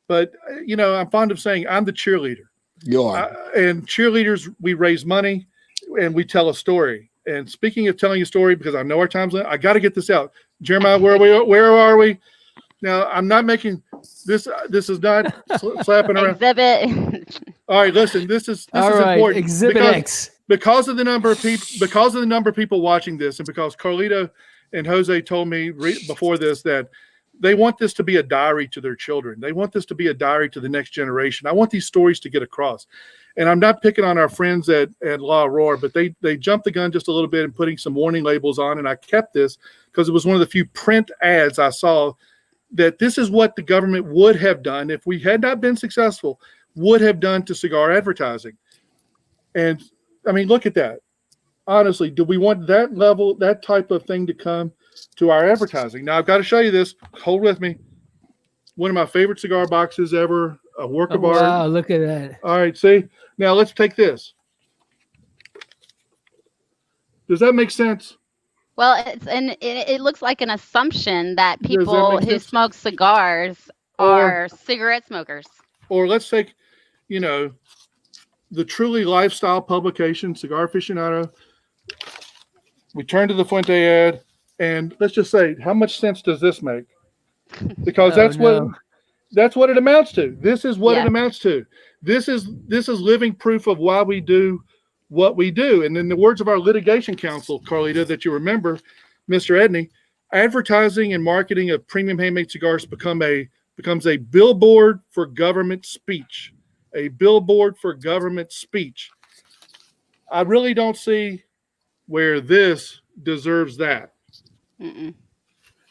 C: But, you know, I'm fond of saying I'm the cheerleader.
E: You are.
C: And cheerleaders, we raise money and we tell a story. And speaking of telling a story, because I know our time's limited, I got to get this out. Jeremiah, where are we? Now, I'm not making this. This is not slapping around.
B: Exhibit.
C: All right, listen. This is
A: right,
C: important.
A: Exhibit X.
C: Because of the number of people watching this, and because Carlito and Jose told me before this that they want this to be a diary to their children. They want this to be a diary to the next generation. I want these stories to get across. And I'm not picking on our friends at La Aurora, but they jumped the gun just a little bit and putting some warning labels on. And I kept this because it was one of the few print ads I saw that this is what the government would have done if we had not been successful, would have done to cigar advertising. And I mean, look at that. Honestly, do we want that level, that type of thing to come to our advertising? Now, I've got to show you this. Hold with me. One of my favorite cigar boxes ever, a work of art.
A: Wow, look at that.
C: All right, see? Now, let's take this. Does that make sense?
B: Well, it looks like an assumption that
C: Does that
B: people
C: make
B: who
C: sense?
B: smoke cigars are cigarette smokers.
C: Or let's take, you know, the truly lifestyle publication, Cigar Aficionado. We turn to the Fuente ad, and let's just say, how much sense does this make? Because that's what it amounts to. This is what it amounts to. This is living proof of why we do what we do. And in the words of our litigation counsel, Carlito, that you remember, Mr. Edney, advertising and marketing of premium handmade cigars becomes a billboard for government speech. A billboard for government speech. I really don't see where this deserves that.
B: Mm-mm.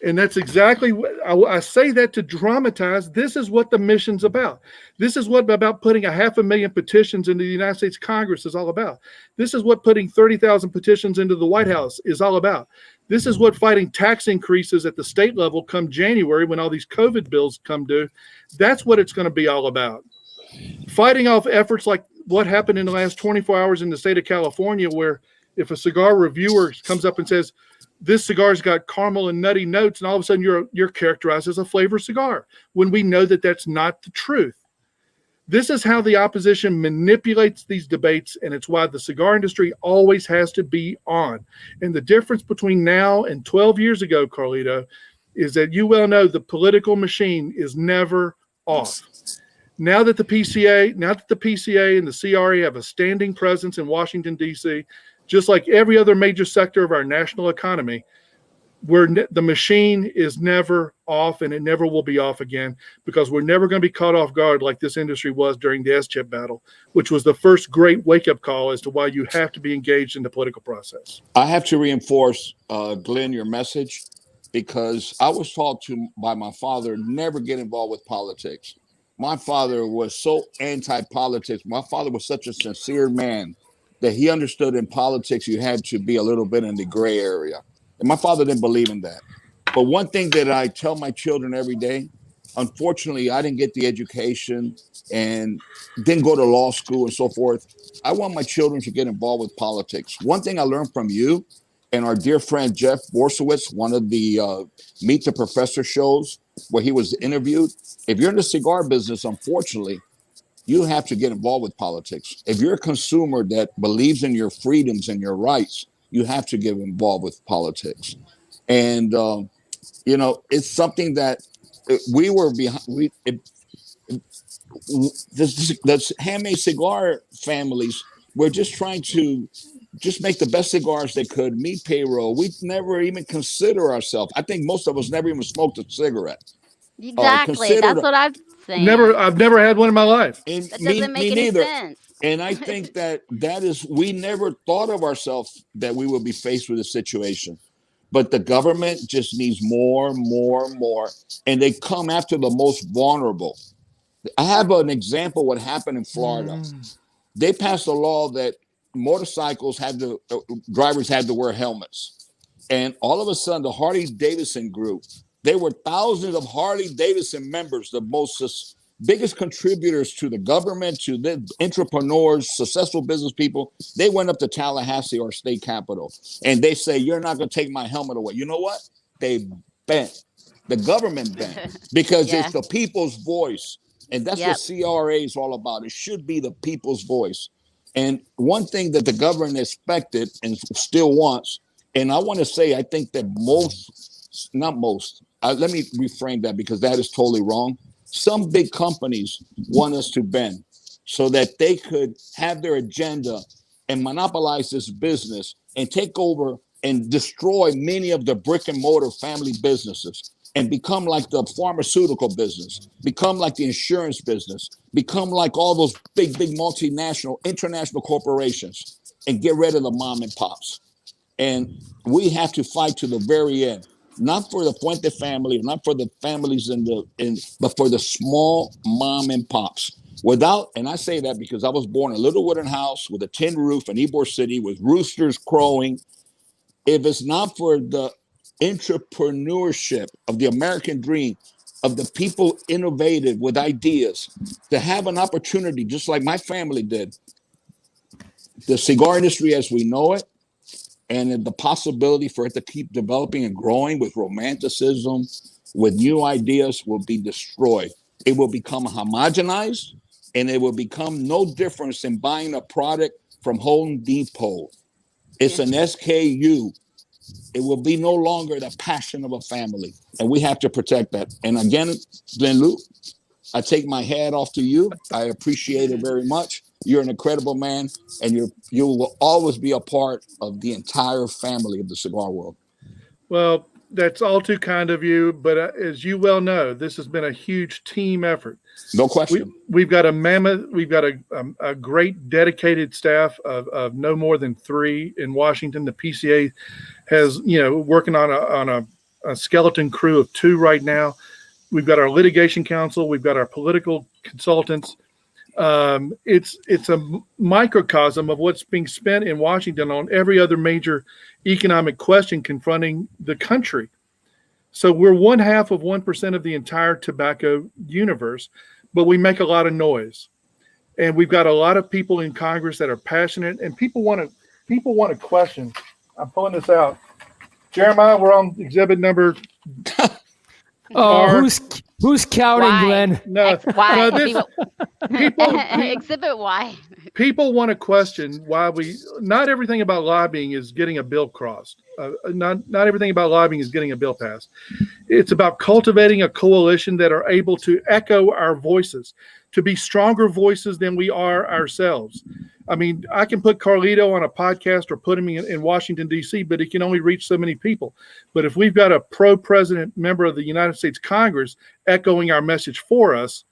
C: And that's exactly what I say that to dramatize. This is what the mission's about. This is what about putting 500,000 petitions into the United States Congress is all about. This is what putting 30,000 petitions into the White House is all about. This is what fighting tax increases at the state level come January when all these COVID bills come due. That's what it's going to be all about. Fighting off efforts like what happened in the last 24 hours in the state of California, where if a cigar reviewer comes up and says, this cigar's got caramel and nutty notes, and all of a sudden you're characterized as a flavor cigar, when we know that that's not the truth. This is how the opposition manipulates these debates, and it's why the cigar industry always has to be on. And the difference between now and 12 years ago, Carlito, is that you well know the political machine is never off. Now that the PCA and the CRA have a standing presence in Washington, D.C., just like every other major sector of our national economy, the machine is never off, and it never will be off again, because we're never going to be caught off guard like this industry was during the S-chip battle, which was the first great wake-up call as to why you have to be engaged in the political process.
E: I have to reinforce, Glynn, your message, because I was taught by my father, never get involved with politics. My father was so anti-politics. My father was such a sincere man that he understood in politics you had to be a little bit in the gray area. And my father didn't believe in that. But one thing that I tell my children every day, unfortunately, I didn't get the education and didn't go to law school and so forth. I want my children to get involved with politics. One thing I learned from you and our dear friend Jeff Borsowitz, one of the Meet the Professor shows where he was interviewed. If you're in the cigar business, unfortunately, you have to get involved with politics. If you're a consumer that believes in your freedoms and your rights, you have to get involved with politics. And, it's something that we were behind. This handmade cigar families, we're just trying to just make the best cigars they could, meet payroll. We never even consider ourselves. I think most of us never even smoked a cigarette.
B: Exactly. That's what I'm saying.
C: I've never had one in my life.
B: And that doesn't make any sense.
E: And I think that is, we never thought of ourselves that we would be faced with a situation. But the government just needs more. And they come after the most vulnerable. I have an example of what happened in Florida. They passed a law that motorcycles drivers had to wear helmets. And all of a sudden, the Harley-Davidson group, there were thousands of Harley-Davidson members, the biggest contributors to the government, to the entrepreneurs, successful business people. They went up to Tallahassee, our state capital, and they say, you're not going to take my helmet away. You know what? They bent. The government bent because it's the people's voice. And that's what CRA is all about. It should be the people's voice. And one thing that the government expected and still wants, and I want to say, I think that let me reframe that because that is totally wrong. Some big companies want us to bend so that they could have their agenda and monopolize this business and take over and destroy many of the brick and mortar family businesses and become like the pharmaceutical business, become like the insurance business, become like all those big multinational, international corporations, and get rid of the mom and pops. And we have to fight to the very end, not for the Fuente family, not for the families but for the small mom and pops. And I say that because I was born in a little wooden house with a tin roof in Ybor City with roosters crowing. If it's not for the entrepreneurship of the American dream, of the people innovative with ideas, to have an opportunity, just like my family did, the cigar industry as we know it, and the possibility for it to keep developing and growing with romanticism, with new ideas, will be destroyed. It will become homogenized, and it will become no difference in buying a product from Home Depot. It's an SKU. It will be no longer the passion of a family, and we have to protect that. And again, Glynn Loope, I take my hat off to you. I appreciate it very much. You're an incredible man, and you will always be a part of the entire family of the cigar world.
C: Well, that's all too kind of you, but as you well know, this has been a huge team effort.
E: No question.
C: We've got a great dedicated staff of no more than 3 in Washington. The PCA has, working on a skeleton crew of 2 right now. We've got our litigation counsel. We've got our political consultants. It's a microcosm of what's being spent in Washington on every other major economic question confronting the country. So we're 0.5% of the entire tobacco universe, but we make a lot of noise. And we've got a lot of people in Congress that are passionate, and people want to question. I'm pulling this out. Jeremiah, we're on exhibit number.
A: Who's counting,
B: Why?
A: Glenn?
C: No,
B: Why? Exhibit Y.
C: People want to question why not everything about lobbying is getting a bill crossed. Not everything about lobbying is getting a bill passed. It's about cultivating a coalition that are able to echo our voices, to be stronger voices than we are ourselves. I mean, I can put Carlito on a podcast or put him in Washington, D.C., but he can only reach so many people. But if we've got a pro-president member of the United States Congress echoing our message for us,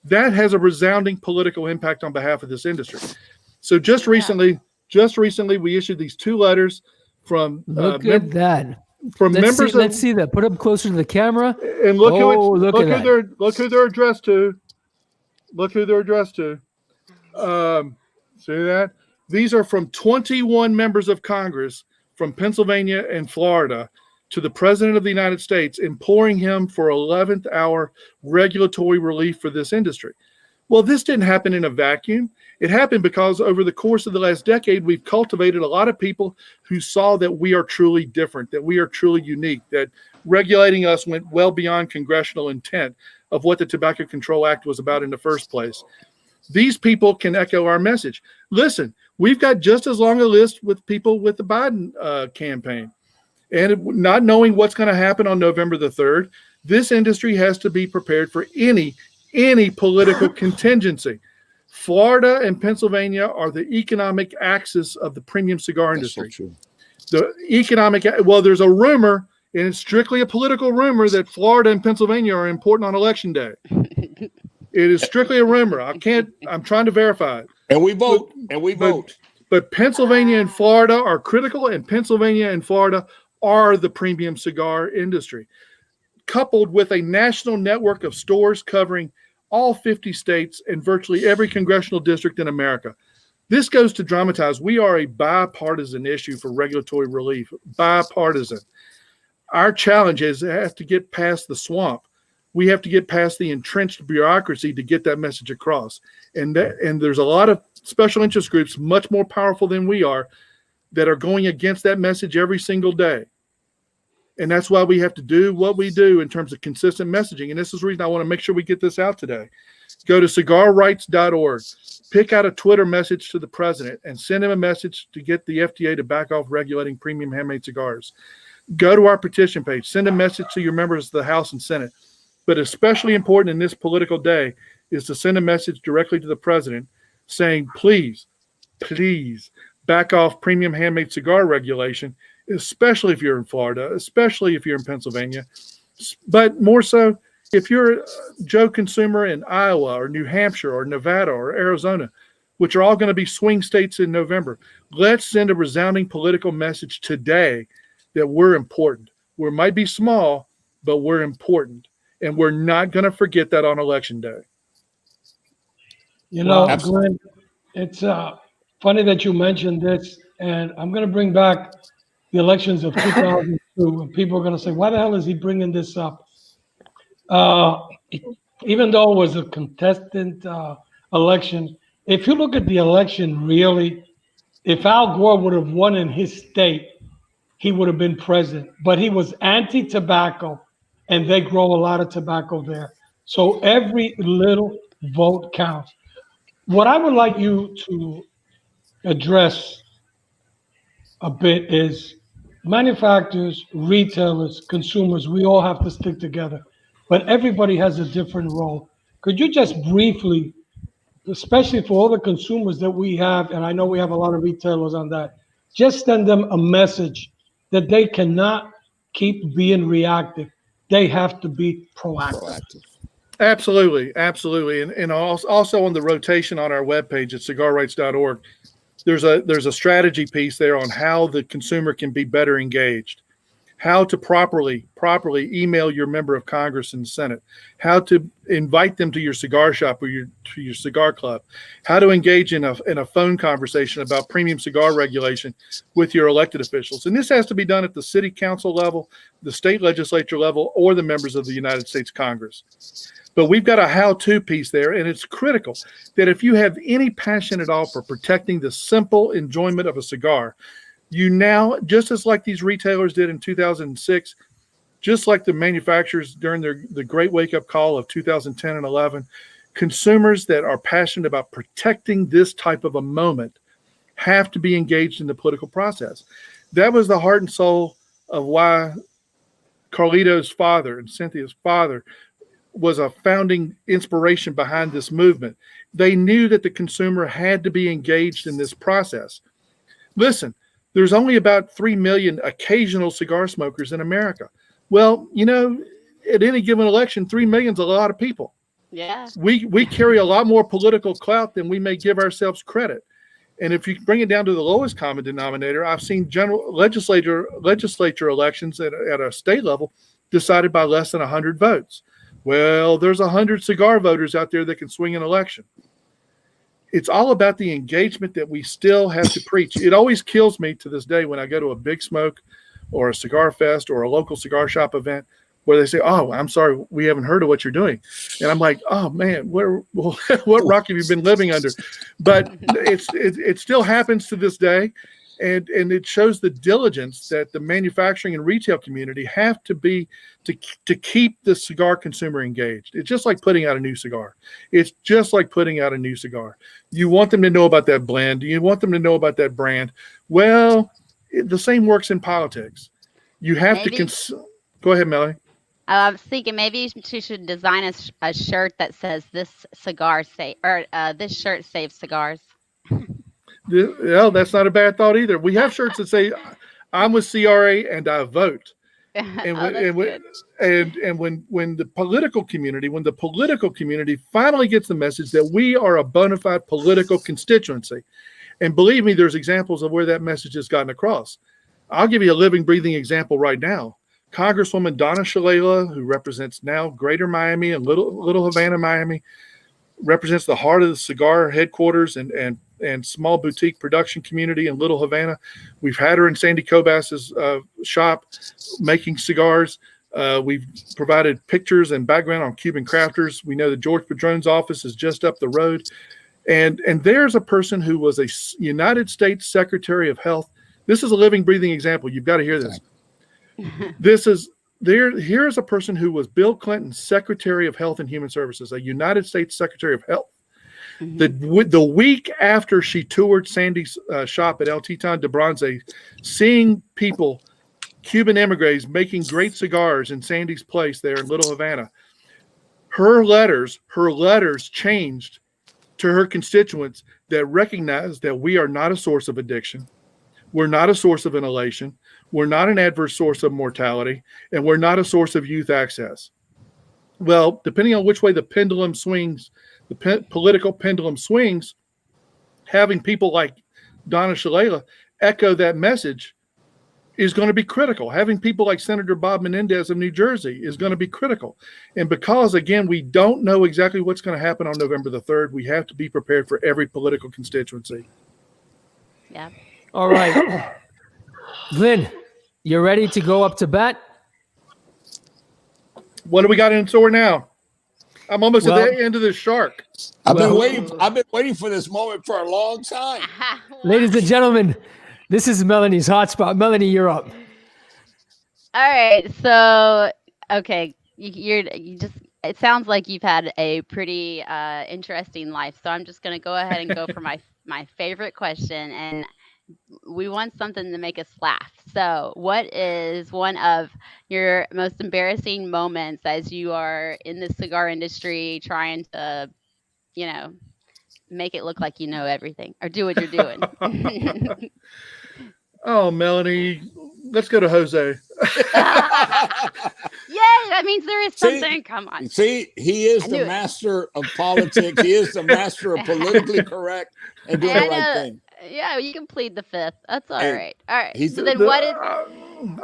C: that has a resounding political impact on behalf of this industry. So just recently, we issued these 2 letters from
A: look at that.
C: From members.
A: Let's see that. Put them closer to the camera.
C: And look who they're addressed to. Look who they're addressed to. See that? These are from 21 members of Congress from Pennsylvania and Florida to the President of the United States, imploring him for 11th hour regulatory relief for this industry. Well, this didn't happen in a vacuum. It happened because over the course of the last decade, we've cultivated a lot of people who saw that we are truly different, that we are truly unique, that regulating us went well beyond congressional intent of what the Tobacco Control Act was about in the first place. These people can echo our message. Listen, we've got just as long a list with people with the Biden campaign. And not knowing what's going to happen on November the 3rd, this industry has to be prepared for any political contingency. Florida and Pennsylvania are the economic axis of the premium cigar industry. So there's a rumor, and it's strictly a political rumor, that Florida and Pennsylvania are important on election day. It is strictly a rumor. I'm trying to verify it.
E: And we vote.
C: But Pennsylvania and Florida are critical, and Pennsylvania and Florida are the premium cigar industry, coupled with a national network of stores covering all 50 states and virtually every congressional district in America. This goes to dramatize. We are a bipartisan issue for regulatory relief. Bipartisan. Our challenge is to have to get past the swamp. We have to get past the entrenched bureaucracy to get that message across. And there's a lot of special interest groups, much more powerful than we are, that are going against that message every single day. And that's why we have to do what we do in terms of consistent messaging. And this is the reason I want to make sure we get this out today. Go to cigarrights.org, pick out a Twitter message to the president, and send him a message to get the FDA to back off regulating premium handmade cigars. Go to our petition page, send a message to your members of the House and Senate. But especially important in this political day is to send a message directly to the president saying, please back off premium handmade cigar regulation especially if you're in Florida, especially if you're in Pennsylvania, but more so if you're a Joe consumer in Iowa or New Hampshire or Nevada or Arizona, which are all going to be swing states in November. Let's send a resounding political message today that we're important. We might be small, but we're important. And we're not going to forget that on Election Day.
D: You know,
E: Wow.
D: Glynn, it's funny that you mentioned this, and I'm going to bring back the elections of 2002, and people are going to say, why the hell is he bringing this up? Even though it was a contested election, if you look at the election, really, if Al Gore would have won in his state, he would have been president. But he was anti-tobacco, and they grow a lot of tobacco there. So every little vote counts. What I would like you to address a bit is manufacturers, retailers, consumers, we all have to stick together. But everybody has a different role. Could you just briefly, especially for all the consumers that we have, and I know we have a lot of retailers on that, just send them a message that they cannot keep being reactive. They have to be proactive.
C: Absolutely. Absolutely. And also on the rotation on our webpage at cigarrights.org, there's a strategy piece there on how the consumer can be better engaged, how to properly email your member of Congress and Senate, how to invite them to your cigar shop or to your cigar club, how to engage in a phone conversation about premium cigar regulation with your elected officials. And this has to be done at the city council level, the state legislature level, or the members of the United States Congress. But we've got a how-to piece there, and it's critical that if you have any passion at all for protecting the simple enjoyment of a cigar, you now, just as like these retailers did in 2006, just like the manufacturers during the great wake-up call of 2010 and 11, consumers that are passionate about protecting this type of a moment have to be engaged in the political process. That was the heart and soul of why Carlito's father and Cynthia's father was a founding inspiration behind this movement. They knew that the consumer had to be engaged in this process. Listen, there's only about 3 million occasional cigar smokers in America. Well, you know, at any given election, 3 million is a lot of people.
B: Yeah.
C: We carry a lot more political clout than we may give ourselves credit. And if you bring it down to the lowest common denominator, I've seen general legislature elections at a state level decided by less than 100 votes. Well, there's 100 cigar voters out there that can swing an election. It's all about the engagement that we still have to preach. It always kills me to this day when I go to a Big Smoke or a cigar fest or a local cigar shop event where they say, "Oh, I'm sorry, we haven't heard of what you're doing." And I'm like, "Oh man, what rock have you been living under?" But it still happens to this day. And it shows the diligence that the manufacturing and retail community have to be to keep the cigar consumer engaged. It's just like putting out a new cigar. It's just like putting out a new cigar. You want them to know about that blend. You want them to know about that brand. Well, the same works in politics. You have to go ahead, Melanie.
B: I was thinking maybe she should design a shirt that says "This cigar save" or "This shirt saves cigars."
C: Well, that's not a bad thought either. We have shirts that say, "I'm with CRA and I vote." And when the political community finally gets the message that we are a bona fide political constituency, and believe me, there's examples of where that message has gotten across. I'll give you a living, breathing example right now. Congresswoman Donna Shalala, who represents now Greater Miami and Little Havana, Miami, represents the heart of the cigar headquarters and small boutique production community in Little Havana. We've had her in Sandy Kobas's shop making cigars. We've provided pictures and background on Cuban crafters. We know that George Padron's office is just up the road. And there's a person who was a United States Secretary of Health. This is a living, breathing example. You've got to hear this. Here's a person who was Bill Clinton's Secretary of Health and Human Services, a United States Secretary of Health. Mm-hmm. The week after she toured Sandy's shop at El Titan de Bronce, seeing people, Cuban emigres, making great cigars in Sandy's place there in Little Havana, her letters changed to her constituents that recognize that we are not a source of addiction. We're not a source of inhalation. We're not an adverse source of mortality, and we're not a source of youth access. Well, depending on which way the pendulum swings, the political pendulum swings, having people like Donna Shalala echo that message is going to be critical. Having people like Senator Bob Menendez of New Jersey is going to be critical. And because, again, we don't know exactly what's going to happen on November the 3rd, we have to be prepared for every political constituency.
B: Yeah.
A: All right. Glynn, you ready to go up to bat?
C: What do we got in store now? I'm almost at the end of this shark.
E: I've been waiting for this moment for a long time.
A: Ladies and gentlemen, this is Melanie's hotspot. Melanie, you're up.
B: All right. So, okay, you just. It sounds like you've had a pretty interesting life. So I'm just gonna go ahead and go for my favorite question, and we want something to make us laugh. So, what is one of your most embarrassing moments as you are in the cigar industry, trying to, make it look like you know everything or do what you're doing?
C: Oh, Melanie, let's go to Jose.
B: Yay, that means there is something. Come on.
E: See, he is the master of politics. He is the master of politically correct and doing the right thing.
B: Yeah, you can plead the fifth. That's all right. All right.
E: He's
B: so then what is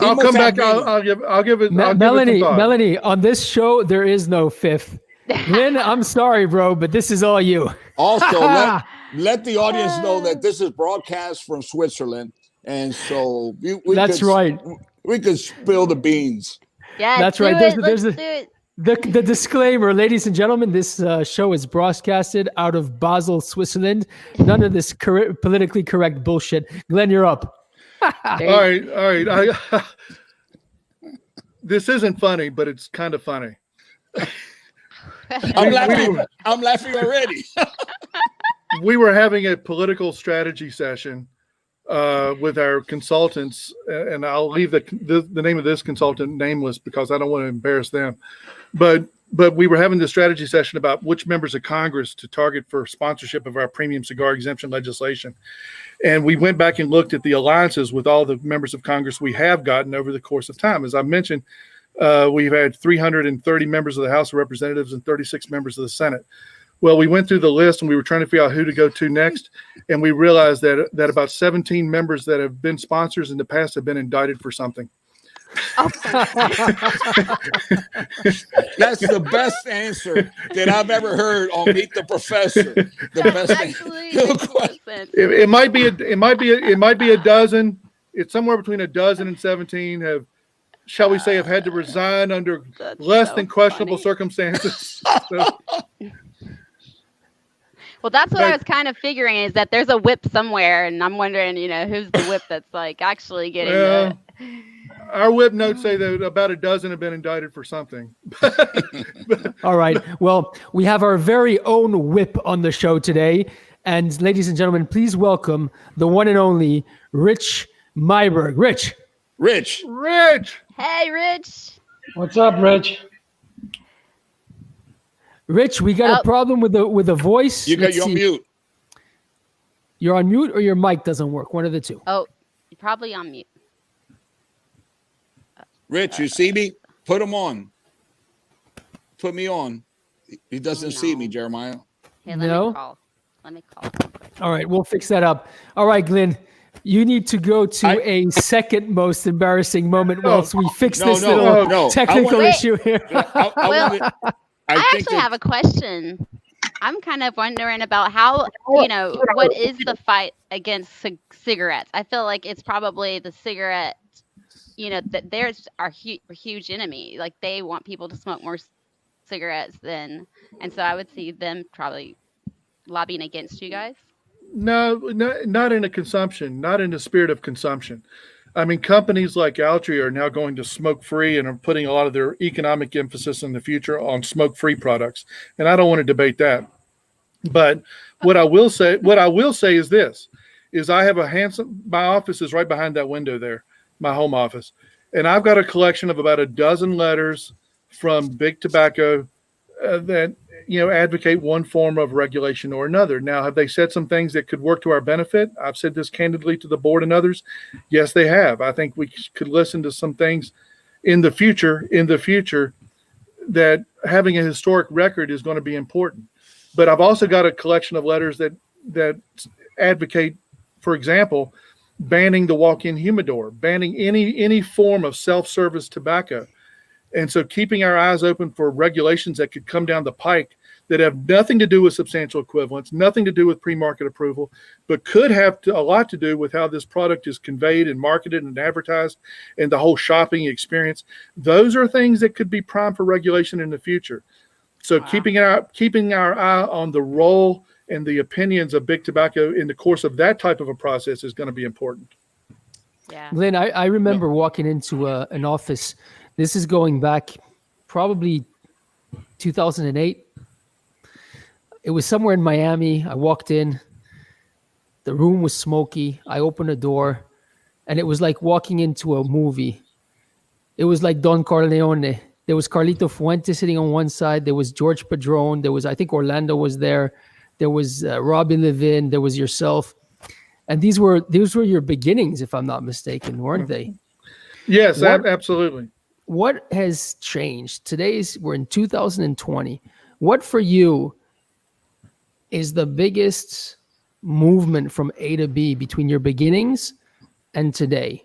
C: I'll come back. I'll give it.
A: Melanie, on this show, there is no fifth. Glynn, I'm sorry, bro, but this is all you.
E: Also, let the audience know that this is broadcast from Switzerland. And so we could spill the beans.
B: Yeah,
A: that's right. There's the disclaimer, ladies and gentlemen. This show is broadcasted out of Basel, Switzerland. None of this politically correct bullshit. Glynn, you're up.
C: All right. This isn't funny, but it's kind of funny.
E: I'm laughing already.
C: We were having a political strategy session with our consultants, and I'll leave the name of this consultant nameless because I don't want to embarrass them. But we were having this strategy session about which members of Congress to target for sponsorship of our premium cigar exemption legislation. And we went back and looked at the alliances with all the members of Congress we have gotten over the course of time. As I mentioned, we've had 330 members of the House of Representatives and 36 members of the Senate. Well, we went through the list and we were trying to figure out who to go to next. And we realized that about 17 members that have been sponsors in the past have been indicted for something.
E: That's the best answer that I've ever heard on Meet the Professor. The best answer.
C: It might be a dozen. It's somewhere between a dozen and 17 have, shall we say, have had to resign under less than questionable circumstances.
B: Well, that's what I was kind of figuring, is that there's a whip somewhere, and I'm wondering, who's the whip that's like actually getting the...
C: Our whip notes say that about a dozen have been indicted for something.
A: All right. Well, we have our very own whip on the show today. And ladies and gentlemen, please welcome the one and only Rich Myberg. Rich.
B: Hey, Rich.
D: What's up, Rich?
A: Rich, we got a problem with the voice.
E: You're on mute.
A: You're on mute, or your mic doesn't work. One of the two.
B: Oh, you're probably on mute.
E: Rich, you see me? Put him on. Put me on. He doesn't see me, Jeremiah.
B: Hey, let me call.
A: All right, we'll fix that up. All right, Glynn, you need to go to a second most embarrassing moment whilst we fix this little technical issue here.
B: I actually have a question. I'm kind of wondering about how, what is the fight against cigarettes? I feel like it's probably the cigarette, that there's our huge enemy. Like, they want people to smoke more cigarettes and so I would see them probably lobbying against you guys.
C: No, not in a consumption, not in the spirit of consumption. I mean, companies like Altria are now going to smoke free and are putting a lot of their economic emphasis in the future on smoke free products. And I don't want to debate that. But what I will say is this, is I have my office is right behind that window there, my home office. And I've got a collection of about a dozen letters from Big Tobacco that, advocate one form of regulation or another. Now, have they said some things that could work to our benefit? I've said this candidly to the board and others. Yes, they have. I think we could listen to some things in the future that having a historic record is going to be important. But I've also got a collection of letters that advocate, for example, banning the walk-in humidor, banning any form of self-service tobacco. And so keeping our eyes open for regulations that could come down the pike that have nothing to do with substantial equivalence, nothing to do with pre-market approval, but could have a lot to do with how this product is conveyed and marketed and advertised and the whole shopping experience. Those are things that could be prime for regulation in the future. So keeping our eye on the role and the opinions of big tobacco in the course of that type of a process is going to be important.
B: Yeah.
A: Glynn, I remember walking into an office. This is going back probably 2008. It was somewhere in Miami. I walked in. The room was smoky. I opened a door, and it was like walking into a movie. It was like Don Corleone. There was Carlito Fuente sitting on one side. There was George Padron. There was, I think, Orlando was there. There was Robin Levin. There was yourself. And these were your beginnings, if I'm not mistaken, weren't they?
C: Yes, absolutely.
A: What has changed? We're in 2020. What for you is the biggest movement from A to B between your beginnings and today?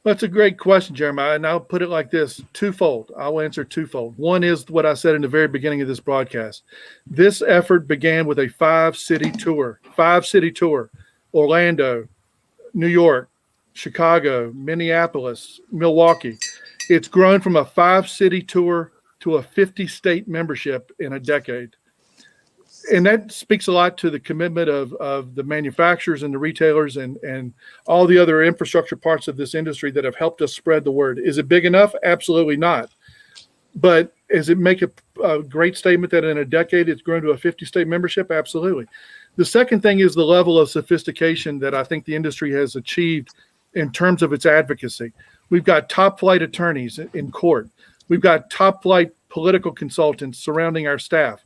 C: That's a great question, Jeremiah. And I'll put it like this, twofold. I'll answer twofold. One is what I said in the very beginning of this broadcast. This effort began with a five-city tour. Orlando, New York, Chicago, Minneapolis, Milwaukee. It's grown from a 5-city tour to a 50-state membership in a decade. And that speaks a lot to the commitment of the manufacturers and the retailers and all the other infrastructure parts of this industry that have helped us spread the word. Is it big enough? Absolutely not. But does it make a great statement that in a decade it's grown to a 50-state membership? Absolutely. The second thing is the level of sophistication that I think the industry has achieved in terms of its advocacy. We've got top-flight attorneys in court. We've got top-flight political consultants surrounding our staff.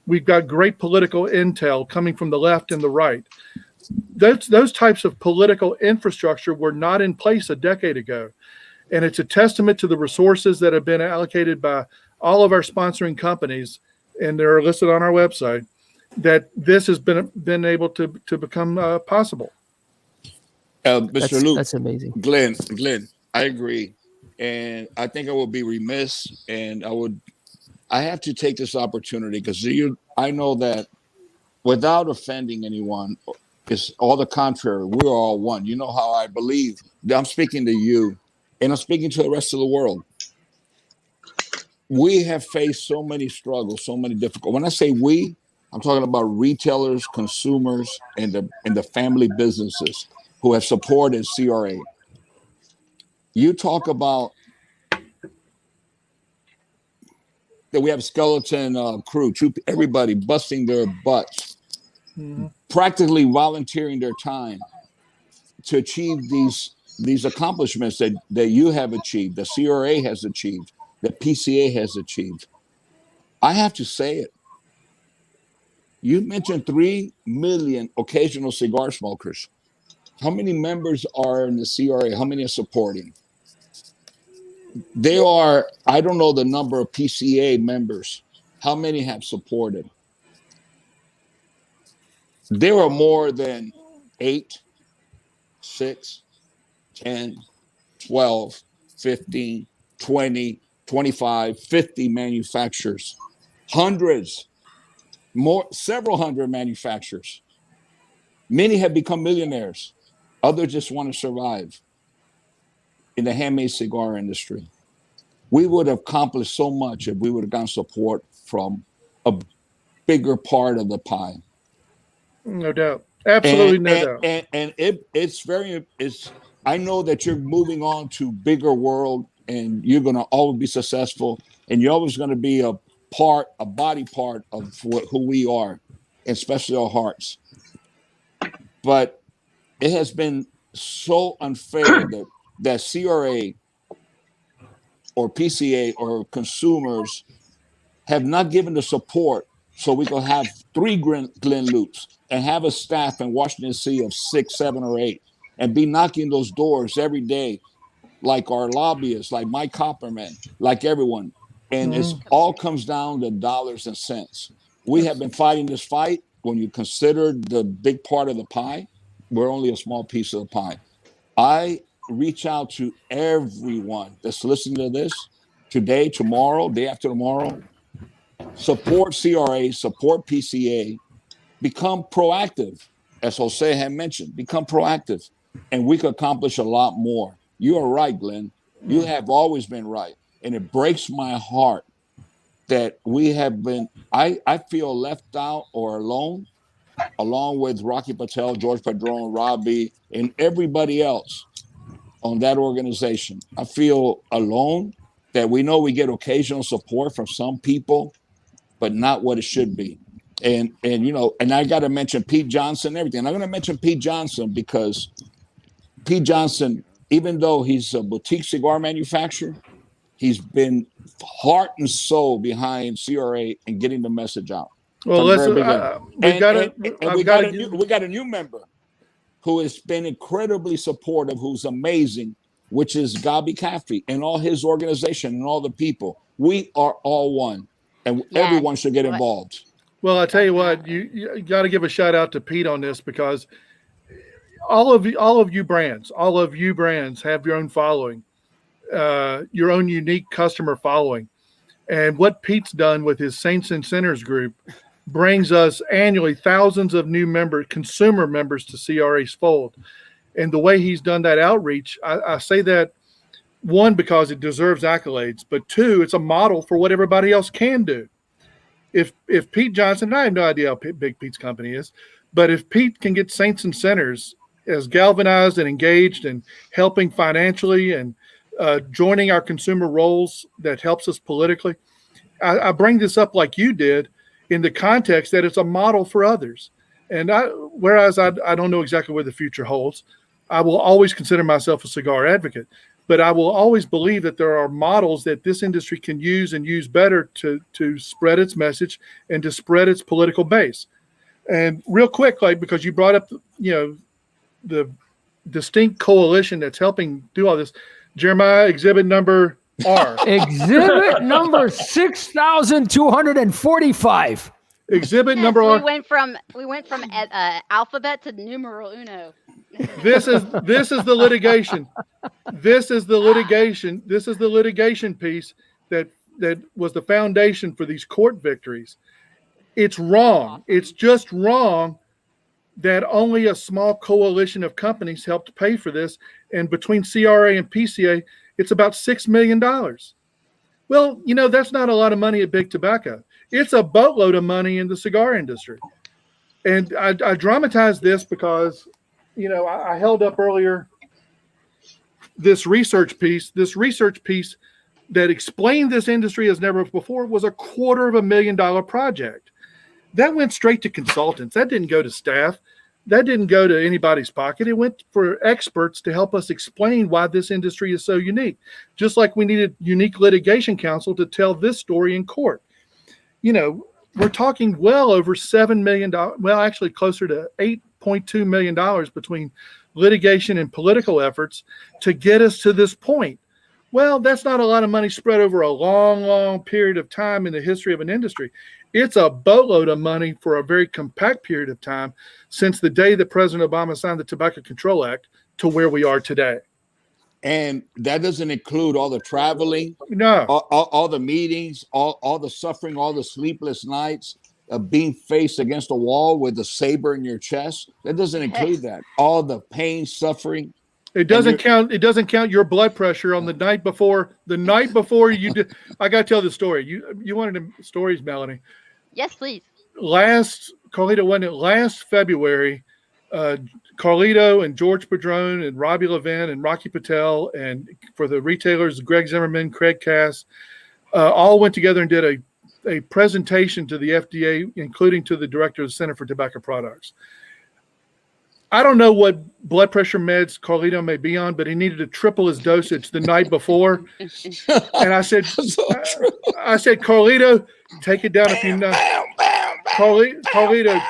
C: We've got great political intel coming from the left and the right. Those types of political infrastructure were not in place a decade ago. And it's a testament to the resources that have been allocated by all of our sponsoring companies, and they're listed on our website, that this has been able to become possible.
E: Mr. Loope,
A: that's amazing.
E: Glynn, I agree. And I think I would be remiss, and I have to take this opportunity because I know that without offending anyone, it's all the contrary. We're all one. You know how I believe. I'm speaking to you, and I'm speaking to the rest of the world. We have faced so many struggles, so many difficult. When I say we, I'm talking about retailers, consumers, and the family businesses who have supported CRA. You talk about that we have skeleton crew, everybody busting their butts, practically volunteering their time to achieve these accomplishments that you have achieved, the CRA has achieved, that PCA has achieved. I have to say it. You mentioned 3 million occasional cigar smokers. How many members are in the CRA? How many are supporting? There are, I don't know the number of PCA members. How many have supported? There are more than 8, 6, 10, 12, 15, 20, 25, 50 manufacturers. Hundreds, several hundred manufacturers. Many have become millionaires. Others just want to survive in the handmade cigar industry. We would have accomplished so much if we would have gotten support from a bigger part of the pie.
C: No doubt. Absolutely no doubt.
E: And it's I know that you're moving on to bigger world and you're going to always be successful and you're always going to be a body part of who we are, especially our hearts. But it has been so unfair that CRA or PCA or consumers have not given the support so we could have 3 Glynn Loopes and have a staff in Washington DC of 6, 7, or 8, and be knocking those doors every day, like our lobbyists, like Mike Copperman, like everyone. And it's all comes down to dollars and cents. We have been fighting this fight. When you consider the big part of the pie, we're only a small piece of the pie. I reach out to everyone that's listening to this today, tomorrow, day after tomorrow. Support CRA, support PCA, become proactive. As Jose had mentioned, become proactive, and we could accomplish a lot more. You are right, Glynn. You have always been right. And it breaks my heart that we have been, I feel left out or alone, along with Rocky Patel, George Padron, Robbie, and everybody else on that organization. I feel alone, that we know we get occasional support from some people, but not what it should be. And you know, and I got to mention Pete Johnson and everything. I'm going to mention Pete Johnson because Pete Johnson, even though he's a boutique cigar manufacturer, he's been heart and soul behind CRA and getting the message out.
C: Well, we got
E: a new member who has been incredibly supportive, who's amazing, which is Gabi Caffey and all his organization and all the people. We are all one, and everyone should get involved.
C: Well, I tell you what, you got to give a shout out to Pete on this, because all of you brands have your own following, your own unique customer following. And what Pete's done with his Saints and Sinners group brings us annually thousands of new consumer members to CRA's fold. And the way he's done that outreach, I say that, one, because it deserves accolades, but two, it's a model for what everybody else can do. If Pete Johnson, and I have no idea how big Pete's company is, but if Pete can get Saints and Sinners as galvanized and engaged and helping financially and joining our consumer roles that helps us politically, I bring this up like you did in the context that it's a model for others. And whereas I don't know exactly where the future holds, I will always consider myself a cigar advocate. But I will always believe that there are models that this industry can use and use better to spread its message and to spread its political base. And real quick, like, because you brought up, the distinct coalition that's helping do all this, Jeremiah, exhibit number R.
A: Exhibit number 6,245.
C: Exhibit number R.
B: We went from alphabet to numero uno.
C: This is the litigation. This is the litigation piece that was the foundation for these court victories. It's wrong. It's just wrong that only a small coalition of companies helped pay for this. And between CRA and PCA, it's about $6 million. Well, that's not a lot of money at Big Tobacco. It's a boatload of money in the cigar industry. And I dramatized this because, I held up earlier this research piece that explained this industry as never before was a $250,000 project. That went straight to consultants. That didn't go to staff. That didn't go to anybody's pocket. It went for experts to help us explain why this industry is so unique. Just like we needed unique litigation counsel to tell this story in court. We're talking well over $7 million. Well, actually closer to $8.2 million between litigation and political efforts to get us to this point. Well, that's not a lot of money spread over a long, long period of time in the history of an industry. It's a boatload of money for a very compact period of time since the day that President Obama signed the Tobacco Control Act to where we are today.
E: And that doesn't include all the traveling,
C: no,
E: all the meetings, all the suffering, all the sleepless nights of being faced against a wall with a saber in your chest. That doesn't include that. All the pain, suffering.
C: It doesn't count. It doesn't count your blood pressure on the night before. The night before you did. I got to tell the story. You wanted the stories, Melanie.
B: Yes, please.
C: Last February, Carlito and George Padron and Robbie Levin and Rocky Patel, and for the retailers, Greg Zimmerman, Craig Cass, all went together and did a presentation to the FDA, including to the director of the Center for Tobacco Products. I don't know what blood pressure meds Carlito may be on, but he needed to triple his dosage the night before. And I said, Carlito, take it down a few notches. Carlito,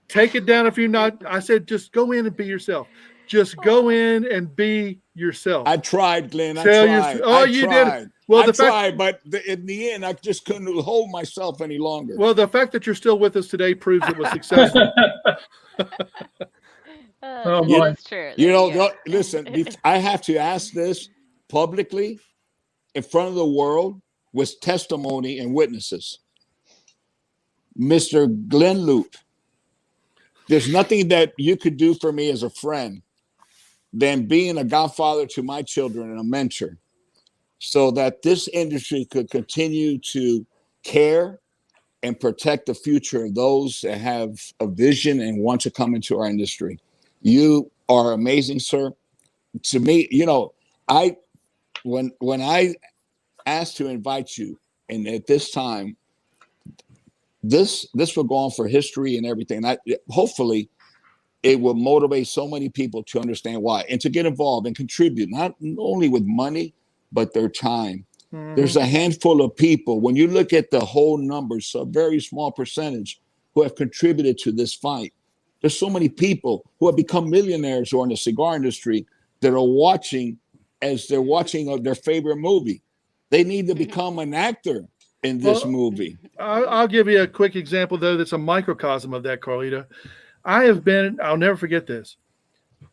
C: take it down if you're not. I said, just go in and be yourself. Just go in and be yourself.
E: I tried, Glynn. I
C: Tell
E: tried.
C: you
E: tried.
C: did. Well,
E: I tried, but in the end, I just couldn't hold myself any longer.
C: Well, the fact that you're still with us today proves it was successful.
B: That's true.
E: You know, listen, I have to ask this publicly in front of the world with testimony and witnesses. Mr. Glynn Loope, there's nothing that you could do for me as a friend than being a godfather to my children and a mentor, so that this industry could continue to care and protect the future of those that have a vision and want to come into our industry. You are amazing, sir. To me, you know, when I asked to invite you, and at this time, this will go on for history and everything. Hopefully it will motivate so many people to understand why and to get involved and contribute, not only with money, but their time. Mm-hmm. There's a handful of people, when you look at the whole numbers, a very small percentage who have contributed to this fight. There's so many people who have become millionaires who are in the cigar industry that are watching as they're watching their favorite movie. They need to become an actor in this movie.
C: I'll give you a quick example, though, that's a microcosm of that, Carlito. I'll never forget this.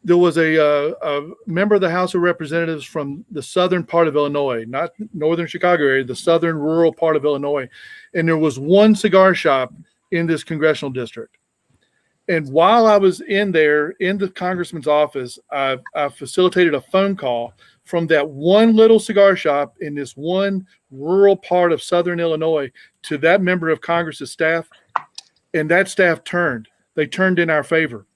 C: There was a member of the House of Representatives from the southern part of Illinois, not northern Chicago area, the southern rural part of Illinois. And there was one cigar shop in this congressional district. And while I was in there, in the congressman's office, I facilitated a phone call from that one little cigar shop in this one rural part of southern Illinois to that member of Congress's staff. And that staff turned. They turned in our favor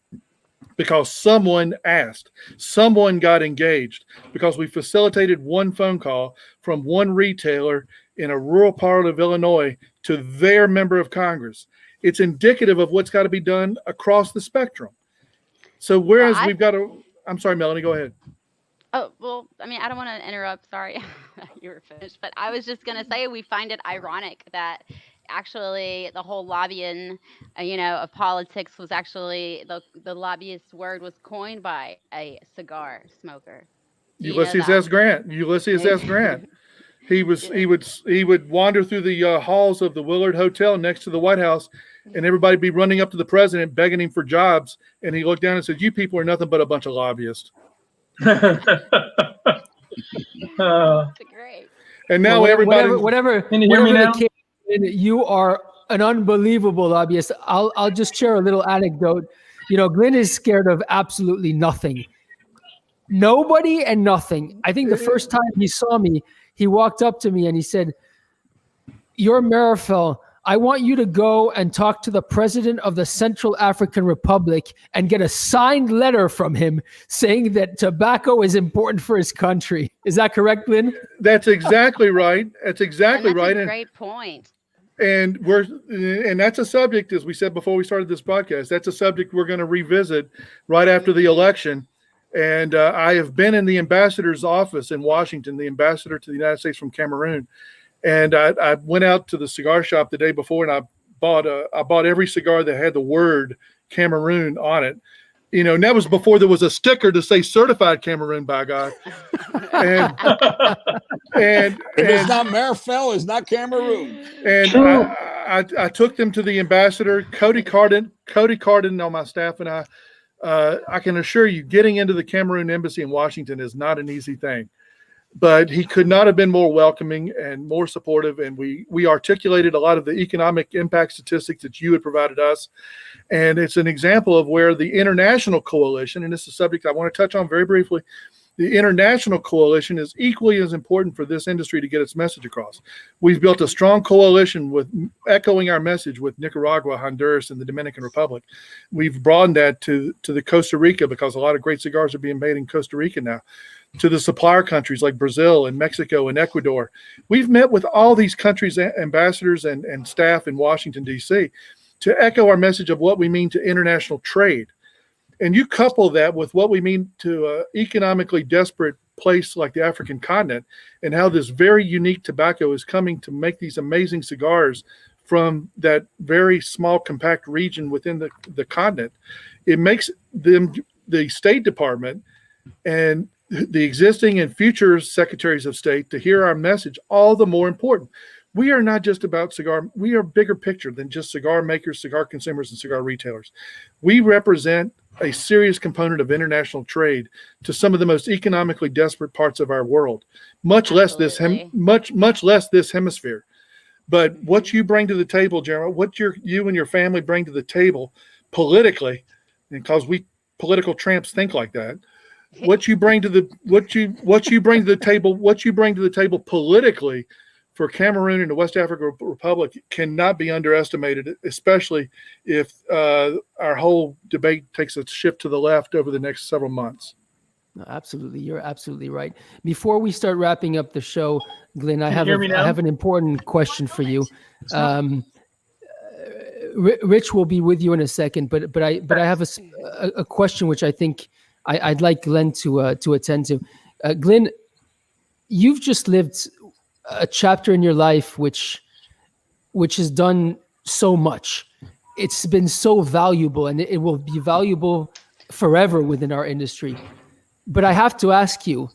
C: because someone asked, someone got engaged, because we facilitated one phone call from one retailer in a rural part of Illinois to their member of Congress. It's indicative of what's got to be done across the spectrum. So whereas we've got to, I'm sorry, Melanie, go ahead.
B: Oh, well, I mean, I don't want to interrupt. Sorry, you were finished. But I was just going to say we find it ironic that actually the whole lobbying, of politics was actually the lobbyist word was coined by a cigar smoker.
C: Ulysses S. Grant. He would wander through the halls of the Willard Hotel next to the White House, and everybody be running up to the president begging him for jobs. And he looked down and said, "You people are nothing but a bunch of lobbyists."
B: That's great.
C: And now
A: whatever. Can you hear me now? You are an unbelievable lobbyist. I'll just share a little anecdote. Glynn is scared of absolutely nothing. Nobody and nothing. I think the first time he saw me, he walked up to me and he said, "You're Meerapfel. I want you to go and talk to the president of the Central African Republic and get a signed letter from him saying that tobacco is important for his country." Is that correct, Glynn?
C: That's exactly right. That's exactly right.
B: A great point.
C: And that's a subject, as we said before we started this podcast, that's a subject we're going to revisit right after the election. And I have been in the ambassador's office in Washington, the ambassador to the United States from Cameroon. And I went out to the cigar shop the day before, and I bought every cigar that had the word Cameroon on it. And that was before there was a sticker to say certified Cameroon, by God. And
E: if it's not Meerapfel, it's not Cameroon.
C: And I took them to the ambassador, Cody Carden on my staff, and I can assure you, getting into the Cameroon embassy in Washington is not an easy thing. But he could not have been more welcoming and more supportive. And we articulated a lot of the economic impact statistics that you had provided us. And it's an example of where the international coalition, and this is a subject I want to touch on very briefly, the international coalition is equally as important for this industry to get its message across. We've built a strong coalition with echoing our message with Nicaragua, Honduras, and the Dominican Republic. We've broadened that to the Costa Rica, because a lot of great cigars are being made in Costa Rica now, to the supplier countries like Brazil and Mexico and Ecuador. We've met with all these countries' ambassadors and staff in Washington, D.C. to echo our message of what we mean to international trade. And you couple that with what we mean to an economically desperate place like the African continent, and how this very unique tobacco is coming to make these amazing cigars from that very small, compact region within the continent, it makes them, the State Department and the existing and future secretaries of state, to hear our message all the more important. We are not just about cigar. We are bigger picture than just cigar makers, cigar consumers, and cigar retailers. We represent a serious component of international trade to some of the most economically desperate parts of our world, much less this hemisphere. But what you bring to the table, General, what you and your family bring to the table politically, because we political tramps think like that. What you bring to the table politically for Cameroon and the West African Republic cannot be underestimated, especially if our whole debate takes a shift to the left over the next several months.
A: No, absolutely, you're absolutely right. Before we start wrapping up the show, Glynn, I have an important question for you. Rich will be with you in a second, but I have a question which I think I'd like Glenn to attend to. Glynn, you've just lived a chapter in your life which has done so much. It's been so valuable, and it will be valuable forever within our industry. But I have to ask you,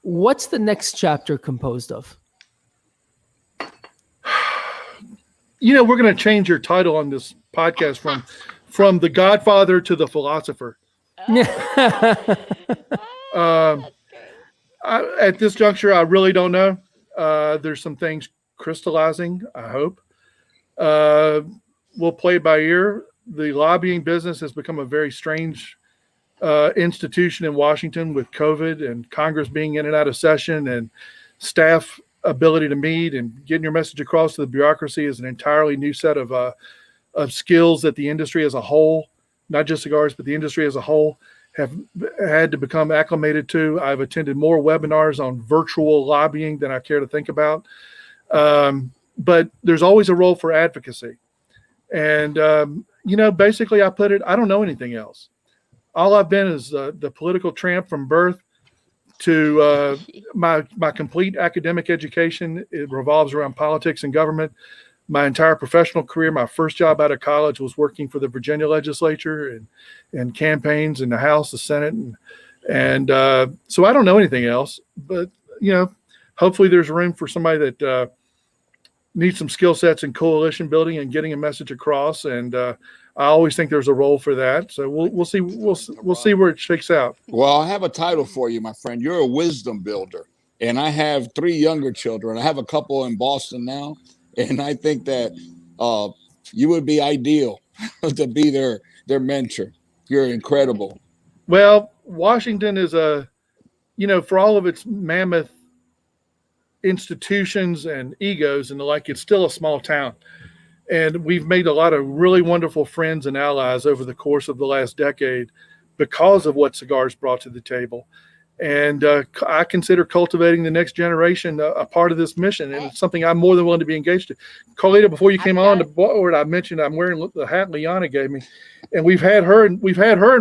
A: what's the next chapter composed of?
C: You know, we're going to change your title on this podcast from the Godfather to the Philosopher. At this juncture, I really don't know. There's some things crystallizing, I hope. We'll play by ear. The lobbying business has become a very strange institution in Washington, with COVID and Congress being in and out of session, and staff ability to meet and getting your message across to the bureaucracy is an entirely new set of skills that the industry as a whole, not just cigars, but the industry as a whole, have had to become acclimated to. I've attended more webinars on virtual lobbying than I care to think about. But there's always a role for advocacy. And, basically I put it, I don't know anything else. All I've been is the political tramp from birth to my complete academic education. It revolves around politics and government. My entire professional career, my first job out of college was working for the Virginia legislature and campaigns in the House, the Senate. And so I don't know anything else, but, hopefully there's room for somebody that needs some skill sets in coalition building and getting a message across. And I always think there's a role for that. So we'll see. We'll see where it shakes out.
E: Well, I have a title for you, my friend. You're a wisdom builder. And I have 3 younger children. I have a couple in Boston now. And I think that you would be ideal to be their mentor. You're incredible.
C: Well, Washington is for all of its mammoth institutions and egos and the like, it's still a small town. And we've made a lot of really wonderful friends and allies over the course of the last decade because of what cigars brought to the table. And I consider cultivating the next generation a part of this mission, and it's something I'm more than willing to be engaged in. Carlito, before you came on the board, I mentioned I'm wearing the hat Liana gave me, and we've had her in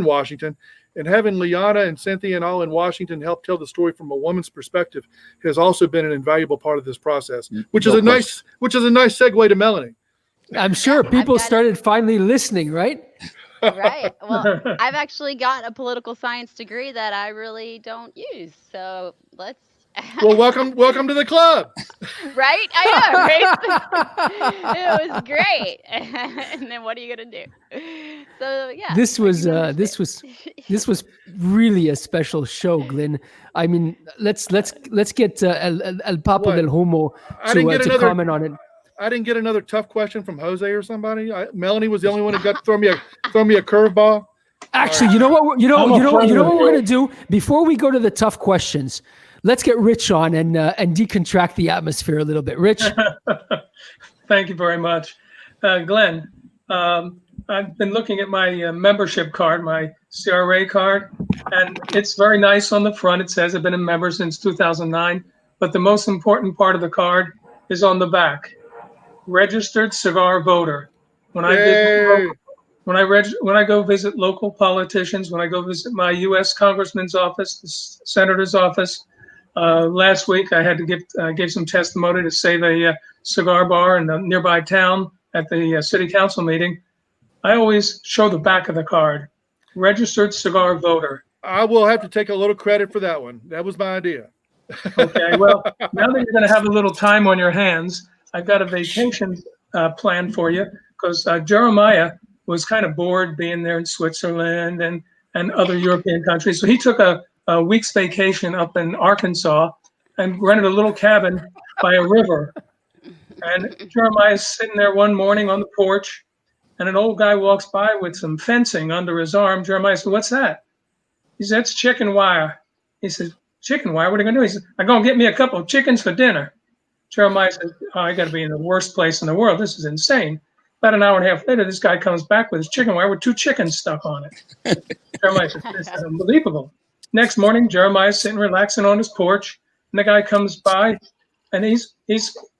C: Washington, and having Liana and Cynthia and all in Washington help tell the story from a woman's perspective has also been an invaluable part of this process, which is a nice segue to Melanie.
A: I'm sure people started finally listening, right?
B: Right. Well, I've actually got a political science degree that I really don't use. So let's.
C: Well, welcome to the club.
B: Right? I know, right? It was great. And then what are you gonna do? So yeah.
A: This was really a special show, Glynn. I mean, let's get El Papo del Humo to comment on it.
C: I didn't get another tough question from Jose or somebody. Melanie was the only one who got to throw me a curveball.
A: Actually, you know what we're gonna do before we go to the tough questions. Let's get Rich on and decontract the atmosphere a little bit. Rich,
D: thank you very much, Glenn. I've been looking at my membership card, my CRA card, and it's very nice on the front. It says I've been a member since 2009, but the most important part of the card is on the back. Registered cigar voter. When I go visit local politicians, when I go visit my U.S. Congressman's office, the Senator's office, last week I had to give some testimony to save a cigar bar in a nearby town at the city council meeting, I always show the back of the card, registered cigar voter.
C: I will have to take a little credit for that one. That was my idea.
D: Okay, well, now that you're going to have a little time on your hands, I've got a vacation plan for you, because Jeremiah was kind of bored being there in Switzerland and other European countries. So he took a week's vacation up in Arkansas and rented a little cabin by a river. And Jeremiah's sitting there one morning on the porch, and an old guy walks by with some fencing under his arm. Jeremiah said, "What's that?" He said, "It's chicken wire." He said, "Chicken wire? What are you going to do?" He said, "I'm going to get me a couple of chickens for dinner." Jeremiah said, "Oh, I got to be in the worst place in the world. This is insane." About an hour and a half later, this guy comes back with his chicken wire with 2 chickens stuck on it. Jeremiah said, "This is unbelievable." Next morning, Jeremiah's sitting relaxing on his porch, and the guy comes by, and he's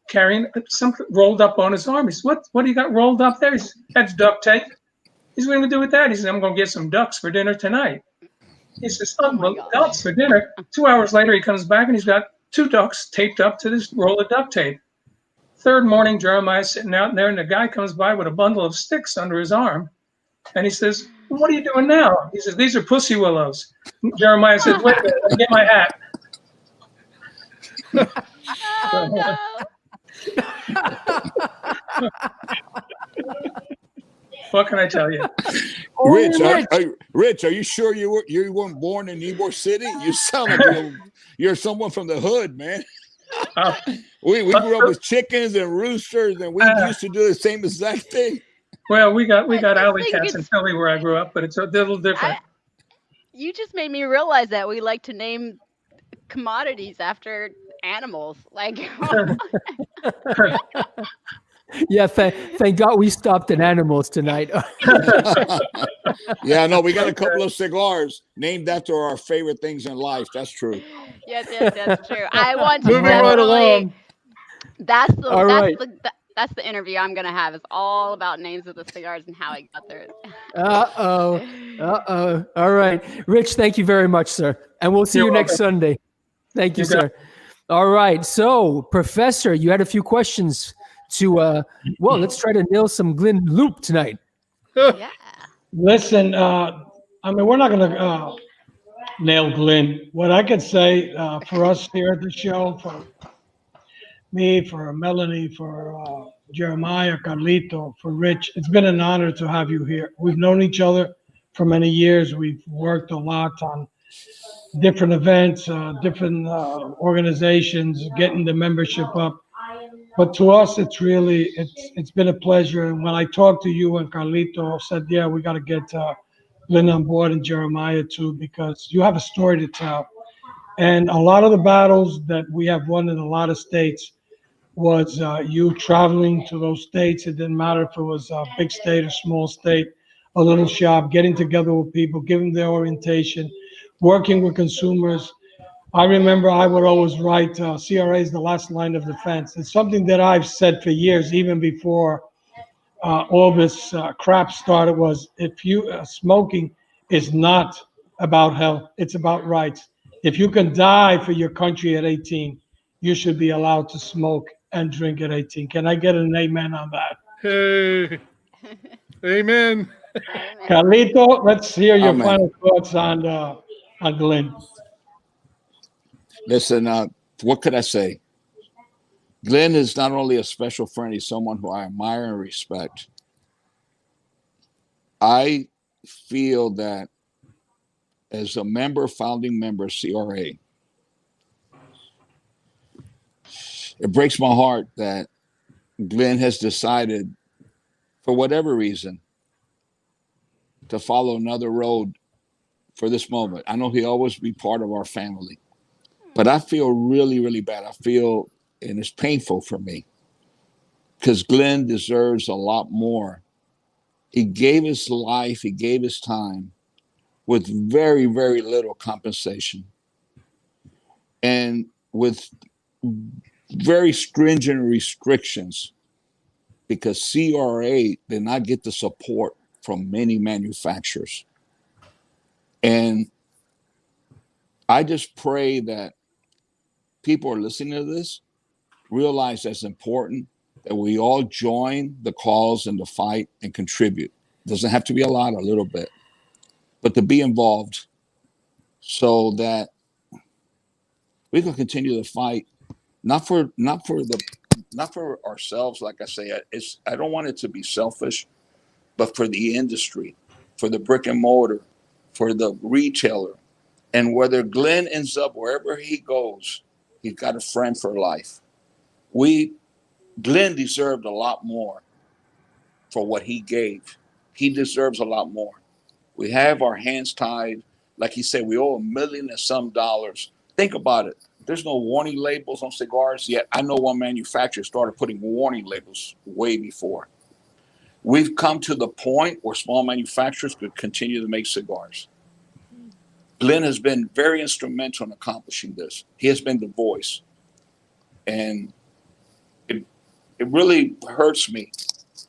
D: carrying something rolled up on his arm. He says, what do you got rolled up there?" He says, "That's duct tape." He says, "What are you going to do with that?" He says, "I'm going to get some ducks for dinner tonight." He says,
B: Oh my
D: "Oh, ducks for dinner?" 2 hours later, he comes back and he's got 2 ducks taped up to this roll of duct tape. Third morning, Jeremiah's sitting out there, and the guy comes by with a bundle of sticks under his arm. And he says, "What are you doing now?" He says, "These are pussy willows." Jeremiah says, "Wait a minute, let me get my hat."
B: Oh no.
D: What can I tell you?
E: Rich, are you sure you weren't born in Ybor City? You sound like you're someone from the hood, man. We grew up with chickens and roosters, and we used to do the same exact thing.
D: Well, we got alley cats in Philly where I grew up, but it's a little different.
B: You just made me realize that we like to name commodities after animals. Like,
A: Yeah, thank God we stopped at animals tonight.
E: Yeah, no, we got a couple of cigars named after our favorite things in life. That's true.
B: yes, that's true. I want to
C: Moving right
B: definitely.
C: along.
B: That's the interview I'm gonna have. It's all about names of the cigars and how it got there.
A: All right, Rich, thank you very much, sir, and we'll see
D: You're
A: you next
D: welcome.
A: Sunday. Thank you,
D: You got
A: sir. All right, so Professor, you had a few questions to. Well, let's try to nail some Glynn Loope tonight.
B: Yeah.
D: Listen, I mean, we're not going to nail Glynn. What I could say for us here at the show, for me, for Melanie, for Jeremiah, Carlito, for Rich, it's been an honor to have you here. We've known each other for many years. We've worked a lot on different events, different organizations, getting the membership up. But to us, it's been a pleasure. And when I talked to you and Carlito, I said, yeah, we got to get Glynn on board and Jeremiah too, because you have a story to tell. And a lot of the battles that we have won in a lot of states was you traveling to those states. It didn't matter if it was a big state or small state, a little shop, getting together with people, giving their orientation, working with consumers. I remember I would always write, CRA is the last line of defense. It's something that I've said for years, even before all this crap started, was if you, smoking is not about health, it's about rights. If you can die for your country at 18, you should be allowed to smoke and drink at 18. Can I get an amen on that?
C: Hey, amen.
D: Carlito, let's hear your
E: Amen.
D: final thoughts on Glynn.
E: Listen, what could I say? Glynn is not only a special friend, he's someone who I admire and respect. I feel that as a founding member of CRA, it breaks my heart that Glynn has decided, for whatever reason, to follow another road for this moment. I know he'll always be part of our family, but I feel really, really bad. I feel, and it's painful for me, because Glynn deserves a lot more. He gave his life, he gave his time with very, very little compensation and with very stringent restrictions, because CRA did not get the support from many manufacturers. And I just pray that people are listening to this, realize that's important, that we all join the cause and the fight and contribute. Doesn't have to be a lot, a little bit, but to be involved so that we can continue to fight, not for ourselves. Like I say, I don't want it to be selfish, but for the industry, for the brick and mortar, for the retailer. And whether Glynn ends up wherever he goes, he's got a friend for life. Glynn deserved a lot more for what he gave. He deserves a lot more. We have our hands tied. Like he said, we owe $1 million and some dollars. Think about it. There's no warning labels on cigars yet. I know one manufacturer started putting warning labels way before. We've come to the point where small manufacturers could continue to make cigars. Glynn has been very instrumental in accomplishing this. He has been the voice. And it really hurts me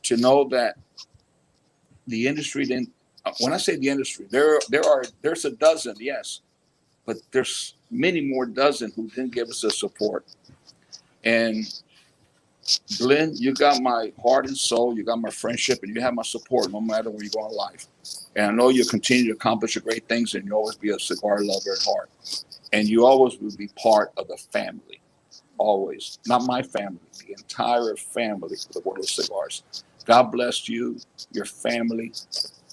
E: to know that the industry didn't. When I say the industry, there's a dozen, yes, but there's many more dozen who didn't give us the support. And Glynn, you got my heart and soul, you got my friendship, and you have my support no matter where you go in life. And I know you'll continue to accomplish great things, and you'll always be a cigar lover at heart. And you always will be part of the family, always. Not my family, the entire family of the world of cigars. God bless you, your family,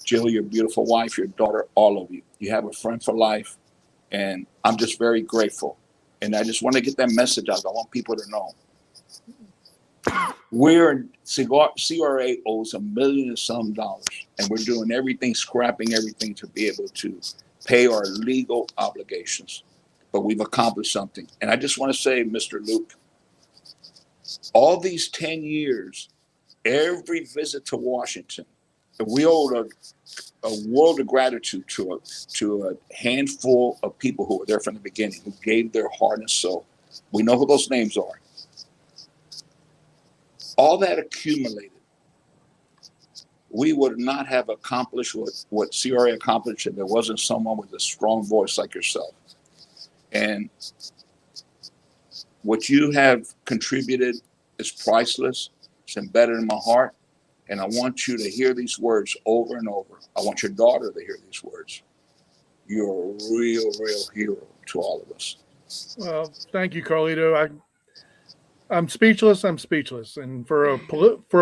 E: Jill, your beautiful wife, your daughter, all of you. You have a friend for life, and I'm just very grateful. And I just want to get that message out. I want people to know. CRA owes $1 million and some dollars, and we're doing everything, scrapping everything to be able to pay our legal obligations. But we've accomplished something. And I just want to say, Mr. Loope, all these 10 years, every visit to Washington, we owed a world of gratitude to a handful of people who were there from the beginning, who gave their heart and soul. We know who those names are. All that accumulated, we would not have accomplished what CRA accomplished if there wasn't someone with a strong voice like yourself. And what you have contributed is priceless. It's embedded in my heart. And I want you to hear these words over and over. I want your daughter to hear these words. You're a real, real hero to all of us.
C: Well, thank you, Carlito. I'm speechless. I'm speechless. And for a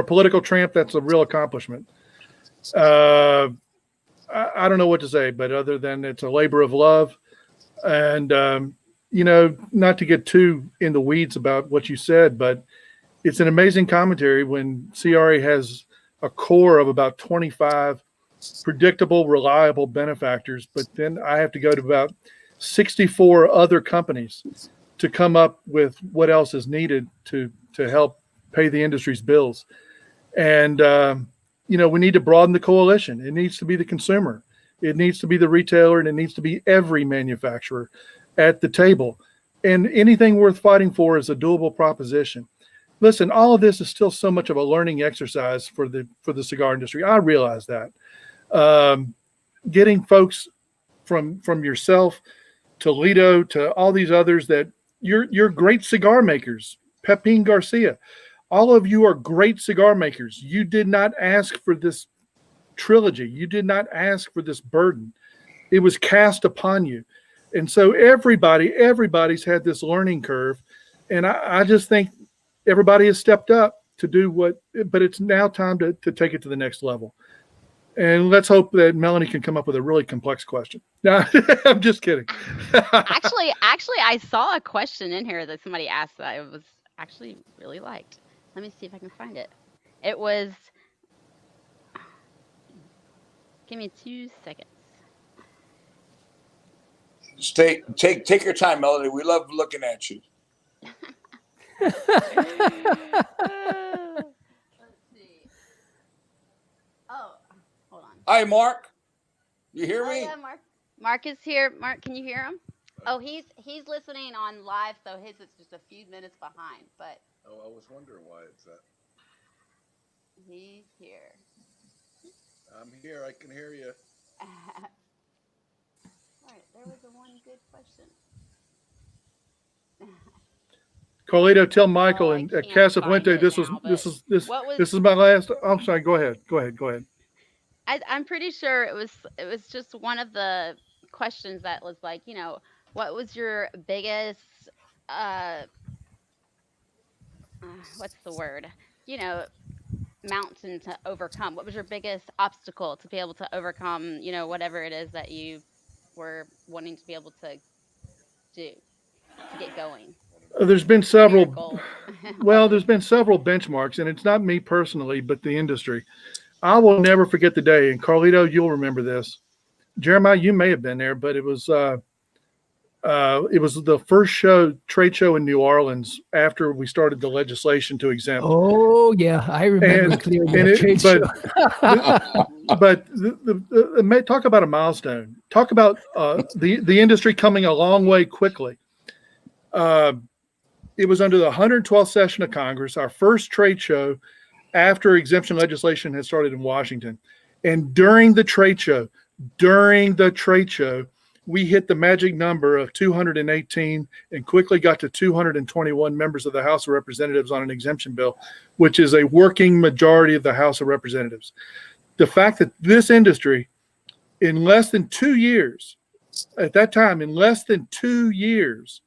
C: political tramp, that's a real accomplishment. I don't know what to say, but other than it's a labor of love. And, not to get too in the weeds about what you said, but it's an amazing commentary when CRA has a core of about 25 predictable, reliable benefactors, but then I have to go to about 64 other companies to come up with what else is needed to help pay the industry's bills. And, we need to broaden the coalition. It needs to be the consumer. It needs to be the retailer, and it needs to be every manufacturer at the table. And anything worth fighting for is a doable proposition. Listen, all of this is still so much of a learning exercise for the cigar industry. I realize that. Getting folks from yourself, Toledo, to all these others that you're great cigar makers. Pepin Garcia, all of you are great cigar makers. You did not ask for this trilogy. You did not ask for this burden. It was cast upon you. And so everybody's had this learning curve. And I just think everybody has stepped up to do but it's now time to take it to the next level. And let's hope that Melanie can come up with a really complex question. No, I'm just kidding.
B: Actually, I saw a question in here that somebody asked that I was actually really liked. Let me see if I can find it. It was, give me 2 seconds.
E: Just take your time, Melanie. We love looking at you.
B: Let's see. Oh, hold on.
E: Hi, Mark. You hear me?
B: Yeah, Mark is here. Mark, can you hear him? Oh, he's listening on live, so his is just a few minutes behind. But
F: I was wondering why it's that.
B: He's here.
F: I'm here. I can hear you.
B: All right, there was a one good question.
C: Carlito, tell Michael
B: Oh, I
C: and
B: can't
C: Casa
B: find
C: Fuente,
B: it
C: this
B: now, but what was
C: this is my last. I'm sorry. Go ahead.
B: I'm pretty sure it was just one of the questions that was like, what was your biggest uh what's the word? You know, mountain to overcome. What was your biggest obstacle to be able to overcome, whatever it is that you were wanting to be able to do to get going?
C: There's been
B: What are your
C: several.
B: goals?
C: Well, there's been several benchmarks, and it's not me personally, but the industry. I will never forget the day, and Carlito, you'll remember this. Jeremiah, you may have been there, but it was the first trade show in New Orleans after we started the legislation to exempt.
A: Oh yeah, I remember
C: And
A: clearly
C: and
A: that
C: it,
A: trade
C: but
A: show.
C: but talk about a milestone. Talk about the industry coming a long way quickly. It was under the 112th session of Congress, our first trade show after exemption legislation had started in Washington. And during the trade show, we hit the magic number of 218 and quickly got to 221 members of the House of Representatives on an exemption bill, which is a working majority of the House of Representatives. The fact that this industry, in less than 2 years, at that time, in less than 2 years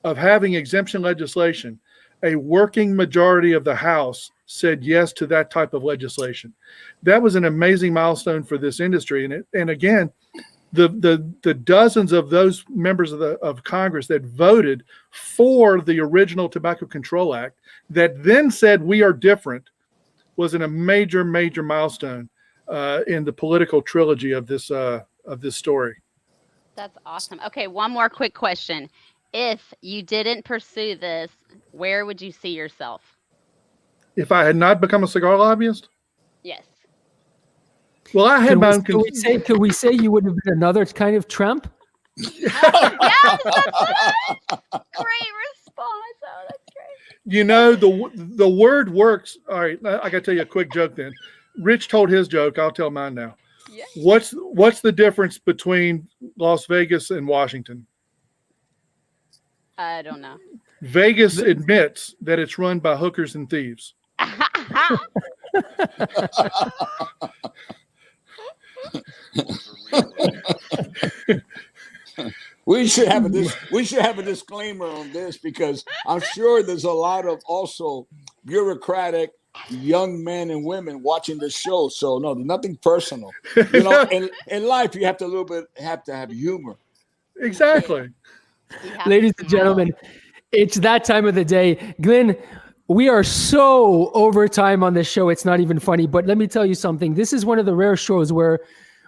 C: of having exemption legislation, a working majority of the House said yes to that type of legislation. That was an amazing milestone for this industry. And again, the dozens of those members of Congress that voted for the original Tobacco Control Act that then said we are different was a major milestone in the political trilogy of this story.
B: That's awesome. Okay, one more quick question. If you didn't pursue this, where would you see yourself?
C: If I had not become a cigar lobbyist,
B: Yes.
C: well, I had my own.
A: Could we say you would have been another kind of Trump?
B: Yes, that's it. Great response. Oh, that's great.
C: You know, the word works. All right, I got to tell you a quick joke then. Rich told his joke. I'll tell mine now.
B: Yes.
C: What's the difference between Las Vegas and Washington?
B: I don't know.
C: Vegas admits that it's run by hookers and thieves.
E: We should have a disclaimer on this because I'm sure there's a lot of also bureaucratic young men and women watching this show. So no, nothing personal. You know, in life you have to have humor.
C: Exactly.
A: Ladies and gentlemen, it's that time of the day. Glynn, we are so over time on this show. It's not even funny, but let me tell you something. This is one of the rare shows where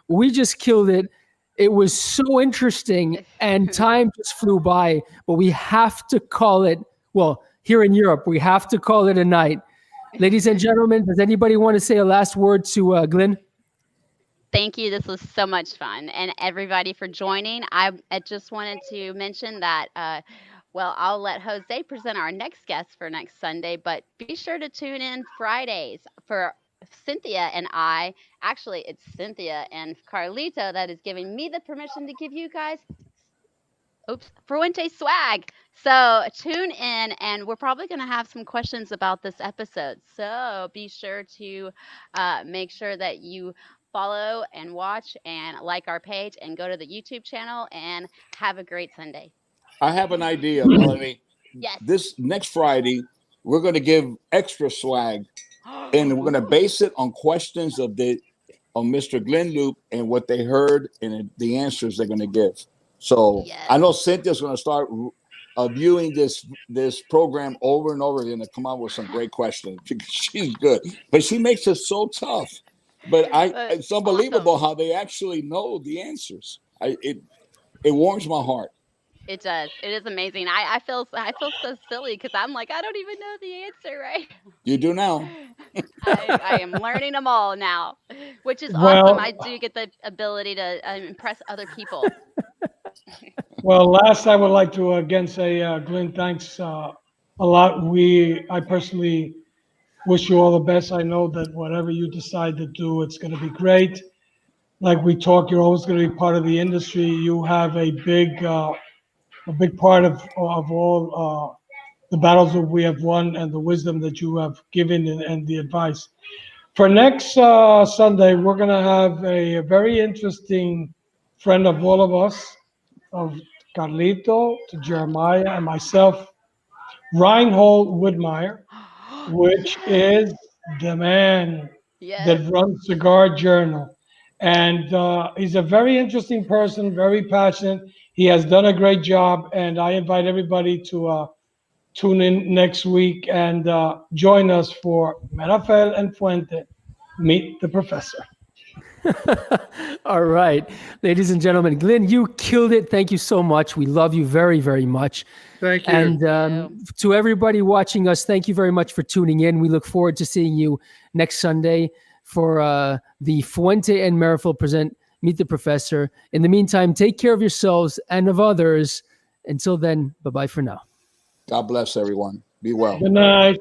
A: we just killed it. It was so interesting and time just flew by, but we have to call it, well, here in Europe, we have to call it a night. Ladies and gentlemen, does anybody want to say a last word to Glynn?
B: Thank you. This was so much fun. And everybody for joining. I just wanted to mention that, I'll let Jose present our next guest for next Sunday, but be sure to tune in Fridays for Cynthia and I. Actually, it's Cynthia and Carlito that is giving me the permission to give you guys Fuente swag. So tune in, and we're probably going to have some questions about this episode. So be sure to make sure that you follow and watch and like our page and go to the YouTube channel and have a great Sunday.
E: I have an idea, Melanie.
B: Yes.
E: This next Friday, we're going to give extra swag, and we're going to base it on questions of Mr. Glynn Loope and what they heard and the answers they're going to give. So yes. I know Cynthia's going to start viewing this program over and over again to come out with some great questions because she's good, but she makes it so tough. But it's unbelievable how they actually know the answers. It warms my heart.
B: It does. It is amazing. I feel so silly because I'm like, I don't even know the answer, right?
E: You do now.
B: I am learning them all now, which is awesome. I do get the ability to impress other people.
D: Well, last I would like to again say, Glynn, thanks a lot. I personally wish you all the best. I know that whatever you decide to do, it's going to be great. Like we talk, you're always going to be part of the industry. You have a big part of all the battles that we have won and the wisdom that you have given and the advice. For next Sunday, we're going to have a very interesting friend of all of us, of Carlito to Jeremiah and myself, Reinhold Woodmeyer, which is the man
B: Yes.
D: that runs Cigar Journal. And he's a very interesting person, very passionate. He has done a great job, and I invite everybody to tune in next week and join us for Meerapfel and Fuente, Meet the Professor.
A: All right, ladies and gentlemen, Glynn, you killed it. Thank you so much. We love you very, very much.
C: Thank you.
A: And to everybody watching us, thank you very much for tuning in. We look forward to seeing you next Sunday for the Fuente and Meerapfel present Meet the Professor. In the meantime, take care of yourselves and of others. Until then, bye-bye for now.
E: God bless everyone. Be well.
D: Good night.